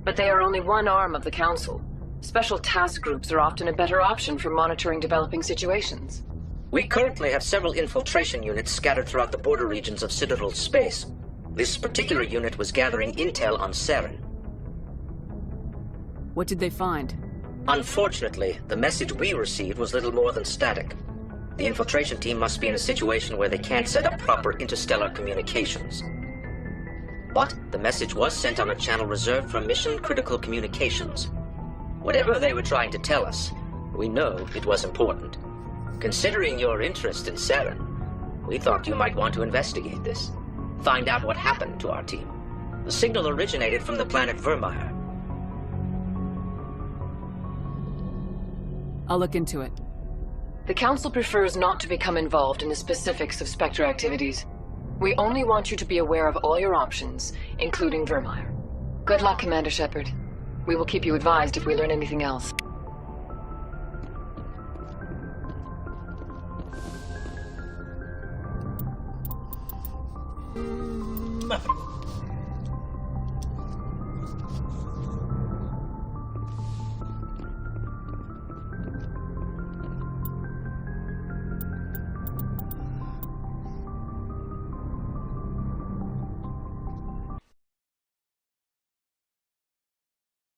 [SPEAKER 13] but they are only one arm of the Council. Special task groups are often a better option for monitoring developing situations.
[SPEAKER 16] We currently have several infiltration units scattered throughout the border regions of Citadel space. This particular unit was gathering intel on Saren.
[SPEAKER 4] What did they find?
[SPEAKER 16] Unfortunately, the message we received was little more than static. The infiltration team must be in a situation where they can't set up proper interstellar communications. But the message was sent on a channel reserved for mission-critical communications. Whatever they were trying to tell us, we know it was important. Considering your interest in Saren, we thought you might want to investigate this. Find out what happened to our team. The signal originated from the planet Virmire.
[SPEAKER 4] I'll look into it.
[SPEAKER 13] The Council prefers not to become involved in the specifics of Spectre activities. We only want you to be aware of all your options, including Virmire. Good luck, Commander Shepard. We will keep you advised if we learn anything else.